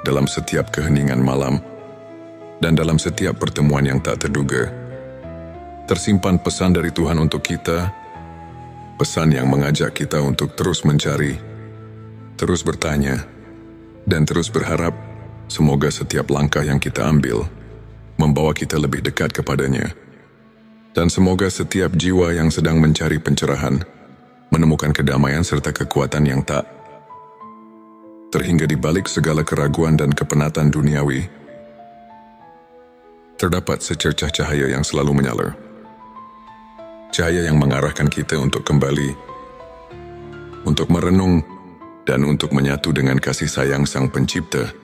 A: dalam setiap keheningan malam, dan dalam setiap pertemuan yang tak terduga, tersimpan pesan dari Tuhan untuk kita, pesan yang mengajak kita untuk terus mencari, terus bertanya, dan terus berharap. Semoga setiap langkah yang kita ambil membawa kita lebih dekat kepadanya. Dan semoga setiap jiwa yang sedang mencari pencerahan menemukan kedamaian serta kekuatan yang tak terhingga di balik segala keraguan dan kepenatan duniawi. Terdapat secercah cahaya yang selalu menyala. Cahaya yang mengarahkan kita untuk kembali untuk merenung, dan untuk menyatu dengan kasih sayang Sang Pencipta.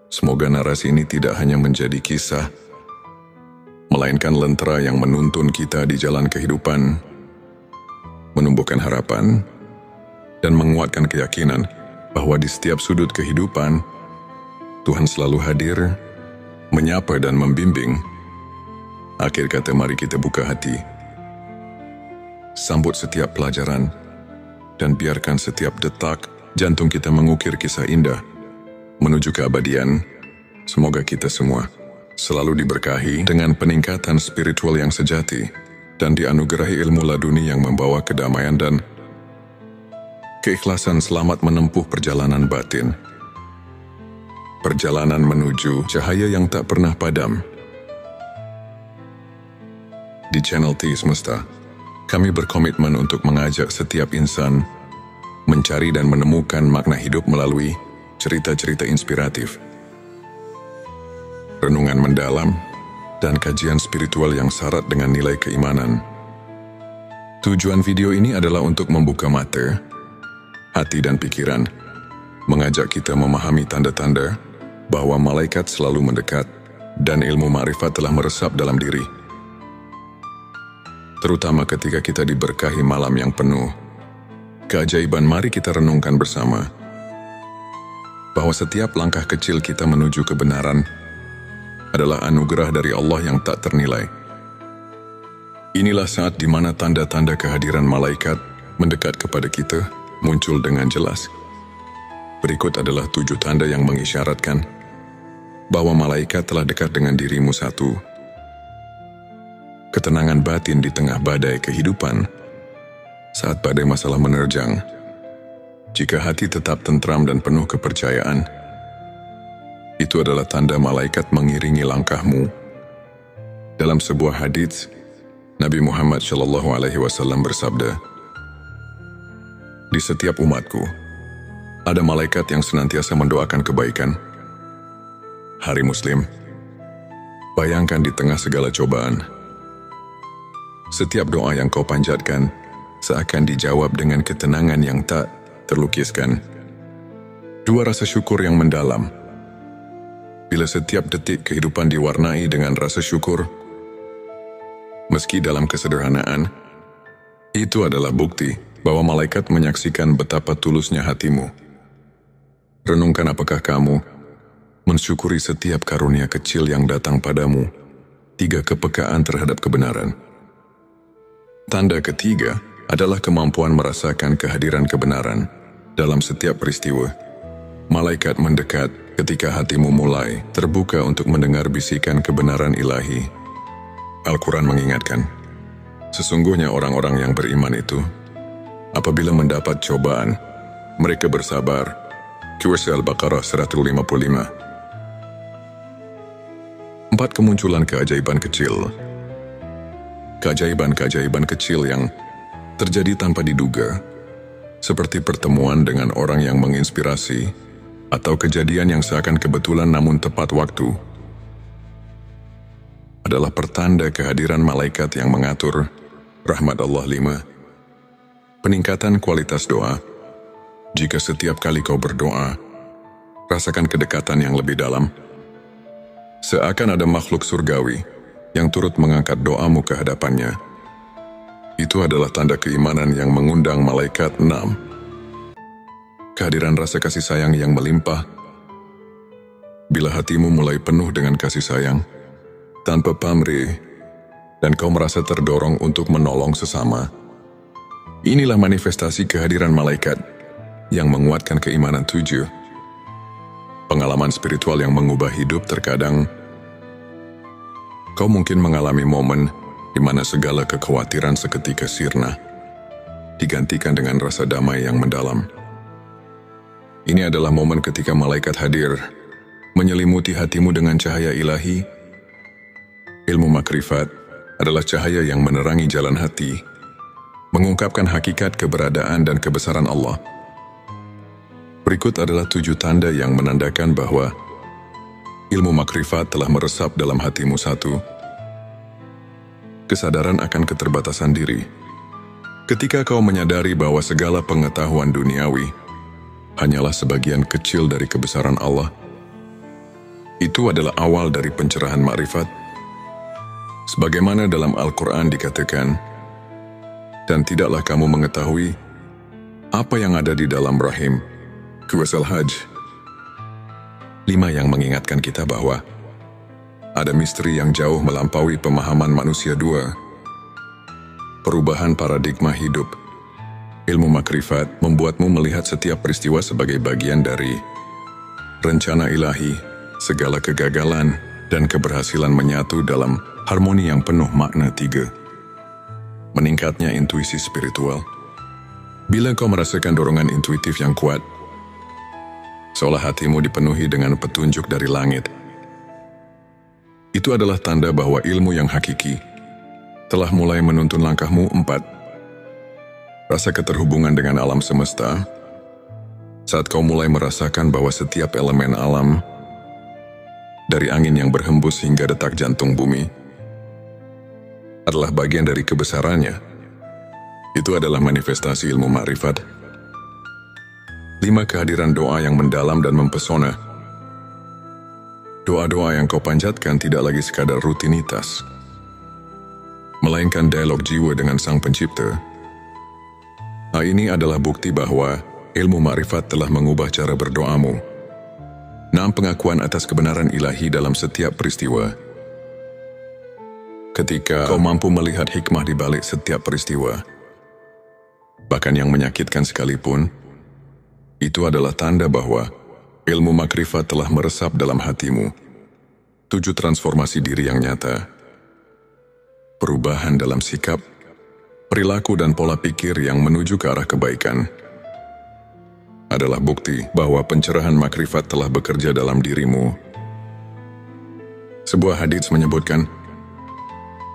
A: Semoga narasi ini tidak hanya menjadi kisah, melainkan lentera yang menuntun kita di jalan kehidupan, menumbuhkan harapan, dan menguatkan keyakinan bahwa di setiap sudut kehidupan, Tuhan selalu hadir, menyapa dan membimbing. Akhir kata, mari kita buka hati, sambut setiap pelajaran, dan biarkan setiap detak jantung kita mengukir kisah indah menuju keabadian. Semoga kita semua selalu diberkahi dengan peningkatan spiritual yang sejati dan dianugerahi ilmu laduni yang membawa kedamaian dan keikhlasan selamat menempuh perjalanan batin. Perjalanan menuju cahaya yang tak pernah padam. Di channel T Semesta, kami berkomitmen untuk mengajak setiap insan mencari dan menemukan makna hidup melalui cerita-cerita inspiratif, renungan mendalam, dan kajian spiritual yang syarat dengan nilai keimanan. Tujuan video ini adalah untuk membuka mata, hati dan pikiran, mengajak kita memahami tanda-tanda bahwa malaikat selalu mendekat dan ilmu ma'rifat telah meresap dalam diri. Terutama ketika kita diberkahi malam yang penuh keajaiban, mari kita renungkan bersama bahwa setiap langkah kecil kita menuju kebenaran adalah anugerah dari Allah yang tak ternilai. Inilah saat di mana tanda-tanda kehadiran malaikat mendekat kepada kita muncul dengan jelas. Berikut adalah 7 tanda yang mengisyaratkan bahwa malaikat telah dekat dengan dirimu. 1. Ketenangan batin di tengah badai kehidupan. Saat badai masalah menerjang, jika hati tetap tentram dan penuh kepercayaan, itu adalah tanda malaikat mengiringi langkahmu. Dalam sebuah hadits, Nabi Muhammad SAW bersabda, "Di setiap umatku, ada malaikat yang senantiasa mendoakan kebaikan." Hari Muslim, bayangkan di tengah segala cobaan, setiap doa yang kau panjatkan seakan dijawab dengan ketenangan yang tak terlukiskan. 2. Rasa syukur yang mendalam. Bila setiap detik kehidupan diwarnai dengan rasa syukur, meski dalam kesederhanaan, itu adalah bukti bahwa malaikat menyaksikan betapa tulusnya hatimu. Renungkan, apakah kamu mensyukuri setiap karunia kecil yang datang padamu? 3. Kepekaan terhadap kebenaran. Tanda ketiga adalah kemampuan merasakan kehadiran kebenaran dalam setiap peristiwa. Malaikat mendekat ketika hatimu mulai terbuka untuk mendengar bisikan kebenaran ilahi. Al-Quran mengingatkan, sesungguhnya orang-orang yang beriman itu, apabila mendapat cobaan, mereka bersabar. Surah Al-Baqarah 155. 4. Kemunculan keajaiban kecil. Keajaiban-keajaiban kecil yang terjadi tanpa diduga, seperti pertemuan dengan orang yang menginspirasi, atau kejadian yang seakan kebetulan namun tepat waktu, adalah pertanda kehadiran malaikat yang mengatur rahmat Allah. 5. Peningkatan kualitas doa. Jika setiap kali kau berdoa, rasakan kedekatan yang lebih dalam, seakan ada makhluk surgawi yang turut mengangkat doamu ke hadapannya. Itu adalah tanda keimanan yang mengundang malaikat. 6. Kehadiran rasa kasih sayang yang melimpah. Bila hatimu mulai penuh dengan kasih sayang, tanpa pamrih, dan kau merasa terdorong untuk menolong sesama, inilah manifestasi kehadiran malaikat yang menguatkan keimanan. 7. Pengalaman spiritual yang mengubah hidup. Terkadang, kau mungkin mengalami momen di mana segala kekhawatiran seketika sirna, digantikan dengan rasa damai yang mendalam. Ini adalah momen ketika malaikat hadir, menyelimuti hatimu dengan cahaya ilahi. Ilmu makrifat adalah cahaya yang menerangi jalan hati, mengungkapkan hakikat keberadaan dan kebesaran Allah. Berikut adalah 7 tanda yang menandakan bahwa ilmu makrifat telah meresap dalam hatimu. 1. Kesadaran akan keterbatasan diri. Ketika kau menyadari bahwa segala pengetahuan duniawi hanyalah sebagian kecil dari kebesaran Allah, itu adalah awal dari pencerahan makrifat. Sebagaimana dalam Al-Quran dikatakan, dan tidaklah kamu mengetahui apa yang ada di dalam rahim. Surah Al-Hajj 5 yang mengingatkan kita bahwa ada misteri yang jauh melampaui pemahaman manusia. 2. Perubahan paradigma hidup. Ilmu makrifat membuatmu melihat setiap peristiwa sebagai bagian dari rencana ilahi. Segala kegagalan dan keberhasilan menyatu dalam harmoni yang penuh makna. 3. Meningkatnya intuisi spiritual. Bila kau merasakan dorongan intuitif yang kuat, seolah hatimu dipenuhi dengan petunjuk dari langit, itu adalah tanda bahwa ilmu yang hakiki telah mulai menuntun langkahmu. 4. Rasa keterhubungan dengan alam semesta. Saat kau mulai merasakan bahwa setiap elemen alam, dari angin yang berhembus hingga detak jantung bumi, adalah bagian dari kebesarannya, itu adalah manifestasi ilmu makrifat. 5. Kehadiran doa yang mendalam dan mempesona. Doa-doa yang kau panjatkan tidak lagi sekadar rutinitas, melainkan dialog jiwa dengan Sang Pencipta. Hal ini adalah bukti bahwa ilmu makrifat telah mengubah cara berdoamu. 6. Pengakuan atas kebenaran ilahi dalam setiap peristiwa. Ketika kau mampu melihat hikmah di balik setiap peristiwa, bahkan yang menyakitkan sekalipun, itu adalah tanda bahwa ilmu makrifat telah meresap dalam hatimu. 7. Transformasi diri yang nyata. Perubahan dalam sikap, perilaku dan pola pikir yang menuju ke arah kebaikan adalah bukti bahwa pencerahan makrifat telah bekerja dalam dirimu. Sebuah hadits menyebutkan,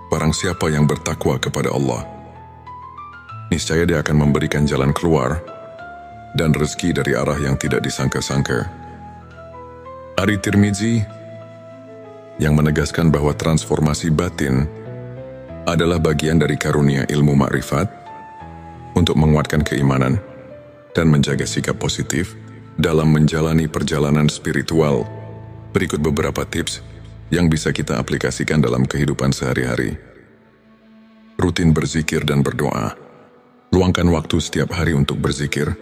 A: barang siapa yang bertakwa kepada Allah, niscaya dia akan memberikan jalan keluar dan rezeki dari arah yang tidak disangka-sangka. Ari Tirmizi yang menegaskan bahwa transformasi batin adalah bagian dari karunia ilmu makrifat untuk menguatkan keimanan dan menjaga sikap positif dalam menjalani perjalanan spiritual. Berikut beberapa tips yang bisa kita aplikasikan dalam kehidupan sehari-hari. Rutin berzikir dan berdoa. Luangkan waktu setiap hari untuk berzikir.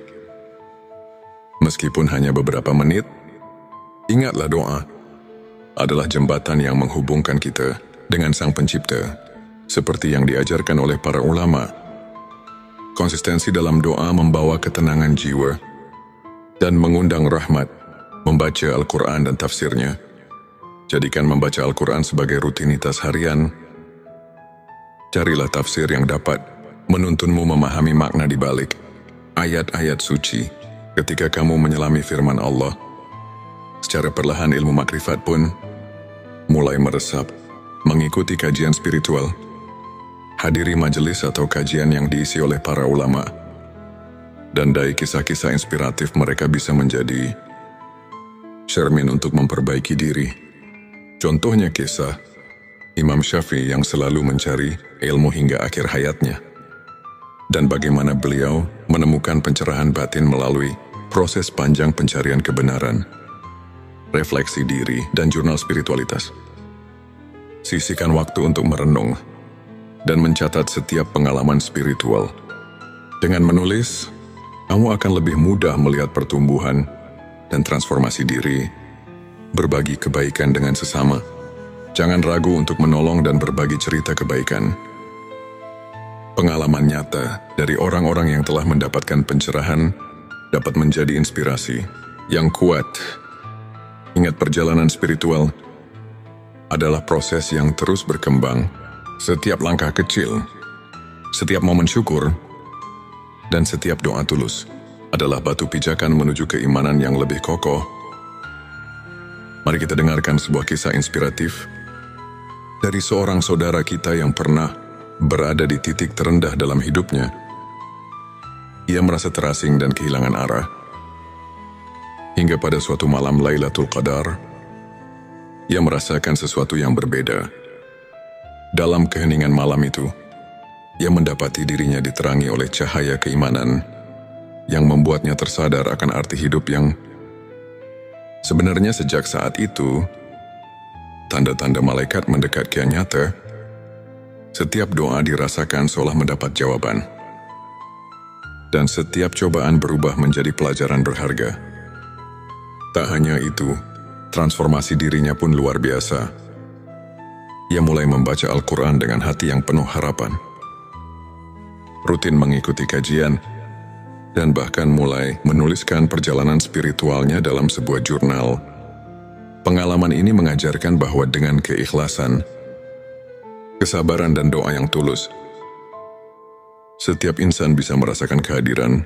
A: Meskipun hanya beberapa menit, ingatlah doa adalah jembatan yang menghubungkan kita dengan Sang Pencipta, seperti yang diajarkan oleh para ulama. Konsistensi dalam doa membawa ketenangan jiwa dan mengundang rahmat. Membaca Al-Quran dan tafsirnya. Jadikan membaca Al-Quran sebagai rutinitas harian. Carilah tafsir yang dapat menuntunmu memahami makna di balik ayat-ayat suci. Ketika kamu menyelami firman Allah, secara perlahan ilmu makrifat pun mulai meresap. Mengikuti kajian spiritual. Hadiri majelis atau kajian yang diisi oleh para ulama. Dan dari kisah-kisah inspiratif mereka bisa menjadi cermin untuk memperbaiki diri. Contohnya kisah Imam Syafi'i yang selalu mencari ilmu hingga akhir hayatnya. Dan bagaimana beliau menemukan pencerahan batin melalui proses panjang pencarian kebenaran, refleksi diri, dan jurnal spiritualitas. Sisihkan waktu untuk merenung dan mencatat setiap pengalaman spiritual. Dengan menulis, kamu akan lebih mudah melihat pertumbuhan dan transformasi diri. Berbagi kebaikan dengan sesama. Jangan ragu untuk menolong dan berbagi cerita kebaikan. Pengalaman nyata dari orang-orang yang telah mendapatkan pencerahan dapat menjadi inspirasi yang kuat. Ingat, perjalanan spiritual adalah proses yang terus berkembang. Setiap langkah kecil, setiap momen syukur, dan setiap doa tulus adalah batu pijakan menuju keimanan yang lebih kokoh. Mari kita dengarkan sebuah kisah inspiratif dari seorang saudara kita yang pernah berada di titik terendah dalam hidupnya. Ia merasa terasing dan kehilangan arah. Hingga pada suatu malam Lailatul Qadar, ia merasakan sesuatu yang berbeda. Dalam keheningan malam itu, Ia mendapati dirinya diterangi oleh cahaya keimanan yang membuatnya tersadar akan arti hidup yang sebenarnya sejak saat itu, tanda-tanda malaikat mendekat kian nyata. Setiap doa dirasakan seolah mendapat jawaban. Dan setiap cobaan berubah menjadi pelajaran berharga. Tak hanya itu, transformasi dirinya pun luar biasa. Ia mulai membaca Al-Quran dengan hati yang penuh harapan. Rutin mengikuti kajian, dan bahkan mulai menuliskan perjalanan spiritualnya dalam sebuah jurnal. Pengalaman ini mengajarkan bahwa dengan keikhlasan, kesabaran dan doa yang tulus, setiap insan bisa merasakan kehadiran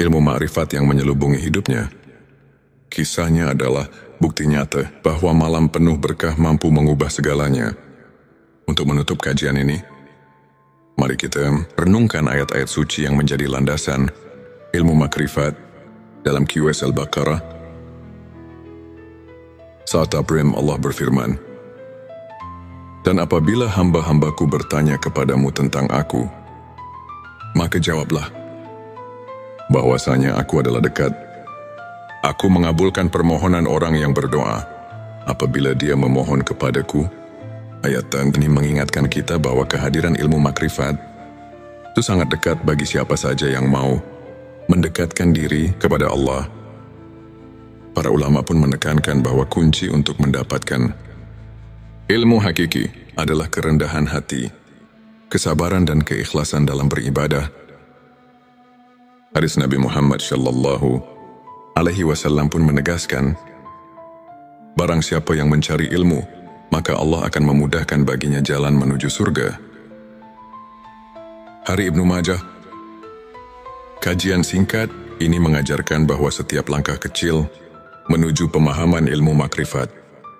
A: ilmu ma'rifat yang menyelubungi hidupnya. Kisahnya adalah bukti nyata bahwa malam penuh berkah mampu mengubah segalanya. Untuk menutup kajian ini, mari kita renungkan ayat-ayat suci yang menjadi landasan ilmu makrifat dalam QS Al-Baqarah. Saat Abrim Allah berfirman, "Dan apabila hamba-hambaku bertanya kepadamu tentang aku, maka jawablah, bahwasanya aku adalah dekat. Aku mengabulkan permohonan orang yang berdoa apabila dia memohon kepadaku." Ayat ini mengingatkan kita bahwa kehadiran ilmu makrifat itu sangat dekat bagi siapa saja yang mau mendekatkan diri kepada Allah. Para ulama pun menekankan bahwa kunci untuk mendapatkan ilmu hakiki adalah kerendahan hati, kesabaran dan keikhlasan dalam beribadah. Hadis Nabi Muhammad SAW pun menegaskan, barang siapa yang mencari ilmu, maka Allah akan memudahkan baginya jalan menuju surga. Hari Ibnu Majah. Kajian singkat ini mengajarkan bahwa setiap langkah kecil menuju pemahaman ilmu makrifat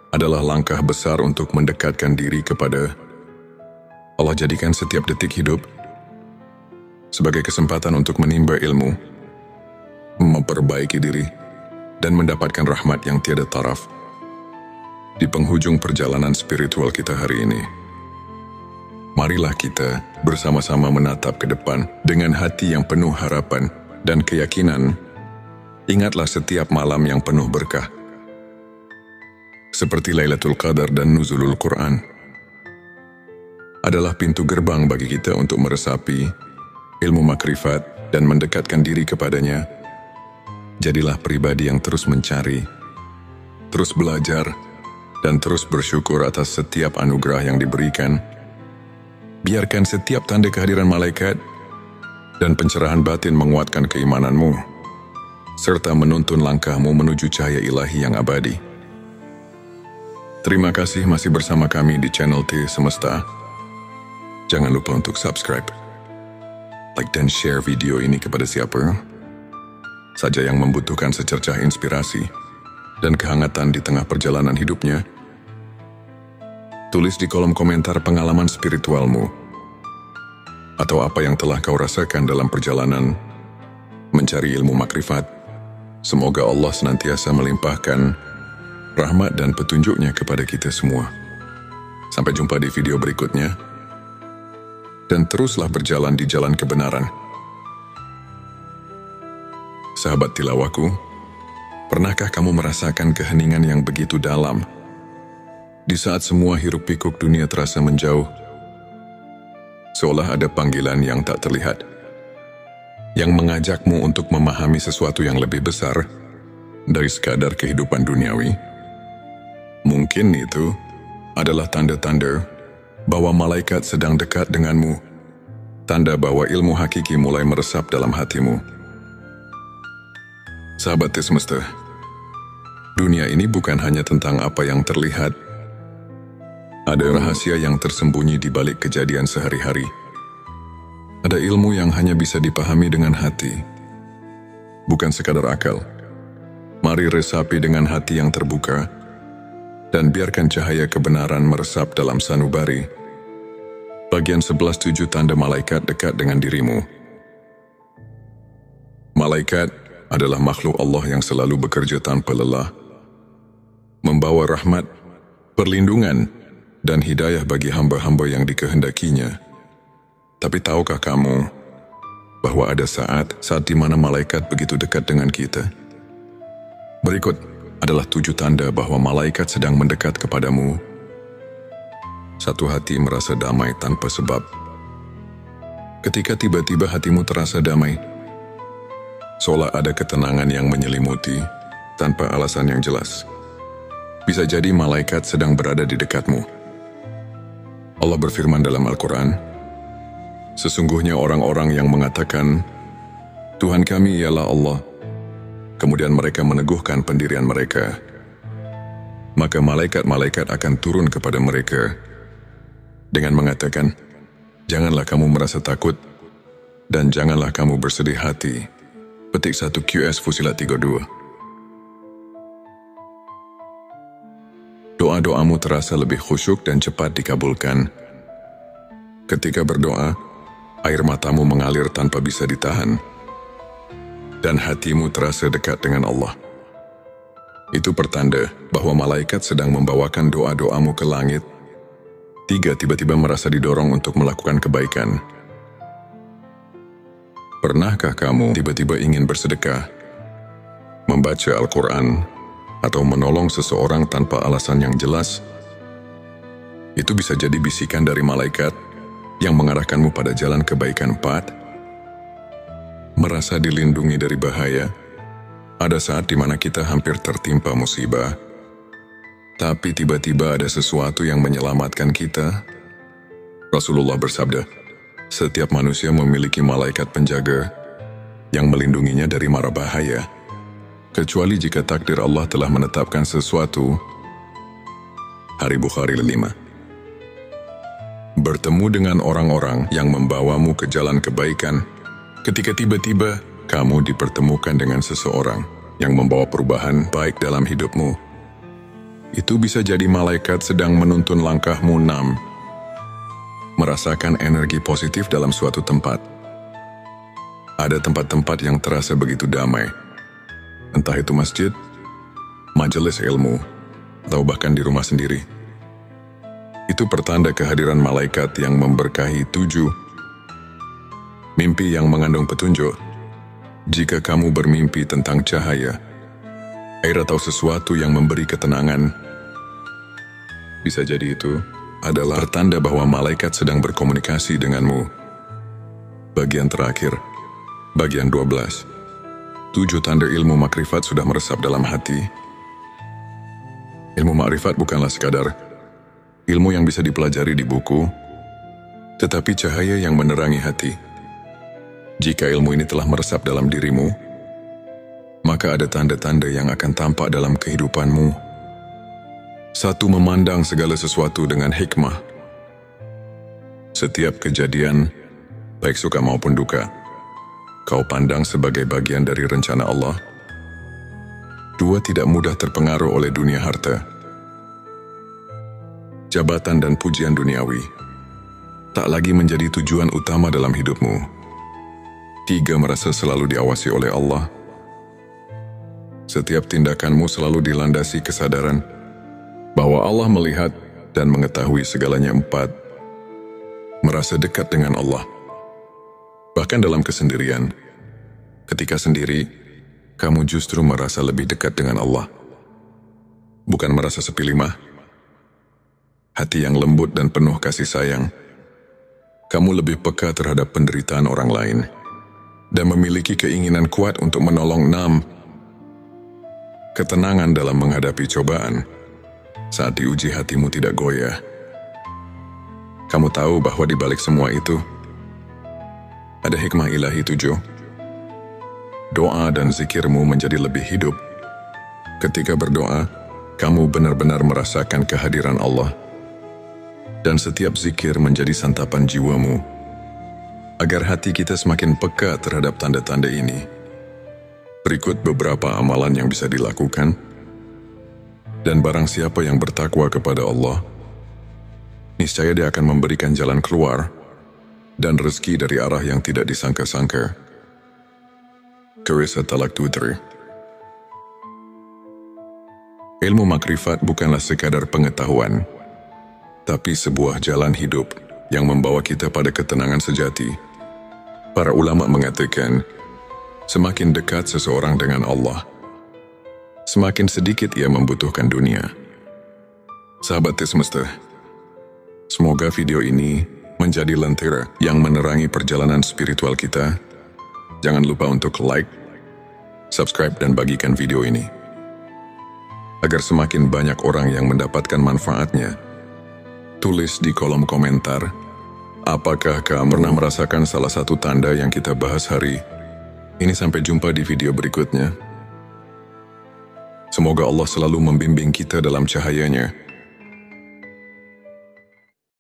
A: adalah langkah besar untuk mendekatkan diri kepada Allah. Jadikan setiap detik hidup sebagai kesempatan untuk menimba ilmu, memperbaiki diri, dan mendapatkan rahmat yang tiada taraf. Di penghujung perjalanan spiritual kita hari ini, marilah kita bersama-sama menatap ke depan dengan hati yang penuh harapan dan keyakinan. Ingatlah setiap malam yang penuh berkah, seperti Lailatul Qadar dan Nuzulul Quran, adalah pintu gerbang bagi kita untuk meresapi ilmu makrifat dan mendekatkan diri kepadanya. Jadilah pribadi yang terus mencari, terus belajar, dan terus bersyukur atas setiap anugerah yang diberikan. Biarkan setiap tanda kehadiran malaikat dan pencerahan batin menguatkan keimananmu, serta menuntun langkahmu menuju cahaya ilahi yang abadi. Terima kasih masih bersama kami di channel T Semesta. Jangan lupa untuk subscribe, like dan share video ini kepada siapa saja yang membutuhkan secercah inspirasi dan kehangatan di tengah perjalanan hidupnya. Tulis di kolom komentar pengalaman spiritualmu atau apa yang telah kau rasakan dalam perjalanan mencari ilmu makrifat. Semoga Allah senantiasa melimpahkan rahmat dan petunjuknya kepada kita semua. Sampai jumpa di video berikutnya, dan teruslah berjalan di jalan kebenaran. Sahabat tilawaku, pernahkah kamu merasakan keheningan yang begitu dalam di saat semua hiruk-pikuk dunia terasa menjauh? Seolah ada panggilan yang tak terlihat, yang mengajakmu untuk memahami sesuatu yang lebih besar dari sekadar kehidupan duniawi. Mungkin itu adalah tanda-tanda bahwa malaikat sedang dekat denganmu, tanda bahwa ilmu hakiki mulai meresap dalam hatimu. Sahabat T Semesta, dunia ini bukan hanya tentang apa yang terlihat. Ada rahasia yang tersembunyi di balik kejadian sehari-hari. Ada ilmu yang hanya bisa dipahami dengan hati, bukan sekadar akal. Mari resapi dengan hati yang terbuka, dan biarkan cahaya kebenaran meresap dalam sanubari. Bagian 11.7 tanda malaikat dekat dengan dirimu. Malaikat adalah makhluk Allah yang selalu bekerja tanpa lelah, membawa rahmat, perlindungan, dan hidayah bagi hamba-hamba yang dikehendakinya. Tapi tahukah kamu bahwa ada saat di mana malaikat begitu dekat dengan kita? Berikut adalah 7 tanda bahwa malaikat sedang mendekat kepadamu. 1. Hati merasa damai tanpa sebab. Ketika tiba-tiba hatimu terasa damai, seolah ada ketenangan yang menyelimuti tanpa alasan yang jelas. Bisa jadi malaikat sedang berada di dekatmu. Allah berfirman dalam Al-Quran, sesungguhnya orang-orang yang mengatakan, Tuhan kami ialah Allah, kemudian mereka meneguhkan pendirian mereka, maka malaikat-malaikat akan turun kepada mereka dengan mengatakan, janganlah kamu merasa takut dan janganlah kamu bersedih hati. Petik 1 QS Fusilat 32. Doa-doamu terasa lebih khusyuk dan cepat dikabulkan. Ketika berdoa, air matamu mengalir tanpa bisa ditahan, dan hatimu terasa dekat dengan Allah. Itu pertanda bahwa malaikat sedang membawakan doa-doamu ke langit. 3. Tiba-tiba merasa didorong untuk melakukan kebaikan. Pernahkah kamu tiba-tiba ingin bersedekah, membaca Al-Quran, atau menolong seseorang tanpa alasan yang jelas? Itu bisa jadi bisikan dari malaikat yang mengarahkanmu pada jalan kebaikan. 4. Merasa dilindungi dari bahaya. Ada saat di mana kita hampir tertimpa musibah, tapi tiba-tiba ada sesuatu yang menyelamatkan kita. Rasulullah bersabda, setiap manusia memiliki malaikat penjaga yang melindunginya dari mara bahaya, kecuali jika takdir Allah telah menetapkan sesuatu. Hari Bukhari 5. Bertemu dengan orang-orang yang membawamu ke jalan kebaikan. Ketika tiba-tiba kamu dipertemukan dengan seseorang yang membawa perubahan baik dalam hidupmu, itu bisa jadi malaikat sedang menuntun langkahmu. 6. Merasakan energi positif dalam suatu tempat. Ada tempat-tempat yang terasa begitu damai, entah itu masjid, majelis ilmu, atau bahkan di rumah sendiri. Itu pertanda kehadiran malaikat yang memberkahi. 7. Mimpi yang mengandung petunjuk. Jika kamu bermimpi tentang cahaya, air atau sesuatu yang memberi ketenangan, bisa jadi itu adalah pertanda bahwa malaikat sedang berkomunikasi denganmu. Bagian terakhir, bagian 12. 7 tanda ilmu makrifat sudah meresap dalam hati. Ilmu makrifat bukanlah sekadar ilmu yang bisa dipelajari di buku, tetapi cahaya yang menerangi hati. Jika ilmu ini telah meresap dalam dirimu, maka ada tanda-tanda yang akan tampak dalam kehidupanmu. 1. Memandang segala sesuatu dengan hikmah. Setiap kejadian, baik suka maupun duka, kau pandang sebagai bagian dari rencana Allah. 2. Tidak mudah terpengaruh oleh dunia harta, jabatan dan pujian duniawi tak lagi menjadi tujuan utama dalam hidupmu. 3. Merasa selalu diawasi oleh Allah. Setiap tindakanmu selalu dilandasi kesadaran bahwa Allah melihat dan mengetahui segalanya. 4. Merasa dekat dengan Allah. Bahkan dalam kesendirian, ketika sendiri, kamu justru merasa lebih dekat dengan Allah. Bukan merasa sepi limah. Hati yang lembut dan penuh kasih sayang. Kamu lebih peka terhadap penderitaan orang lain dan memiliki keinginan kuat untuk menolong. 6. Ketenangan dalam menghadapi cobaan. Saat diuji hatimu tidak goyah. Kamu tahu bahwa di balik semua itu ada hikmah ilahi. 7. Doa dan zikirmu menjadi lebih hidup. Ketika berdoa, kamu benar-benar merasakan kehadiran Allah. Dan setiap zikir menjadi santapan jiwamu. Agar hati kita semakin peka terhadap tanda-tanda ini, berikut beberapa amalan yang bisa dilakukan. Dan barang siapa yang bertakwa kepada Allah, niscaya dia akan memberikan jalan keluar dan rezeki dari arah yang tidak disangka-sangka. Qisah Talaq 23. Ilmu makrifat bukanlah sekadar pengetahuan, tapi sebuah jalan hidup yang membawa kita pada ketenangan sejati. Para ulama mengatakan, semakin dekat seseorang dengan Allah, semakin sedikit ia membutuhkan dunia. Sahabat Semesta, semoga video ini menjadi lentera yang menerangi perjalanan spiritual kita. Jangan lupa untuk like, subscribe, dan bagikan video ini, agar semakin banyak orang yang mendapatkan manfaatnya. Tulis di kolom komentar, apakah kamu pernah merasakan salah satu tanda yang kita bahas hari ini. Sampai jumpa di video berikutnya. Semoga Allah selalu membimbing kita dalam cahayanya,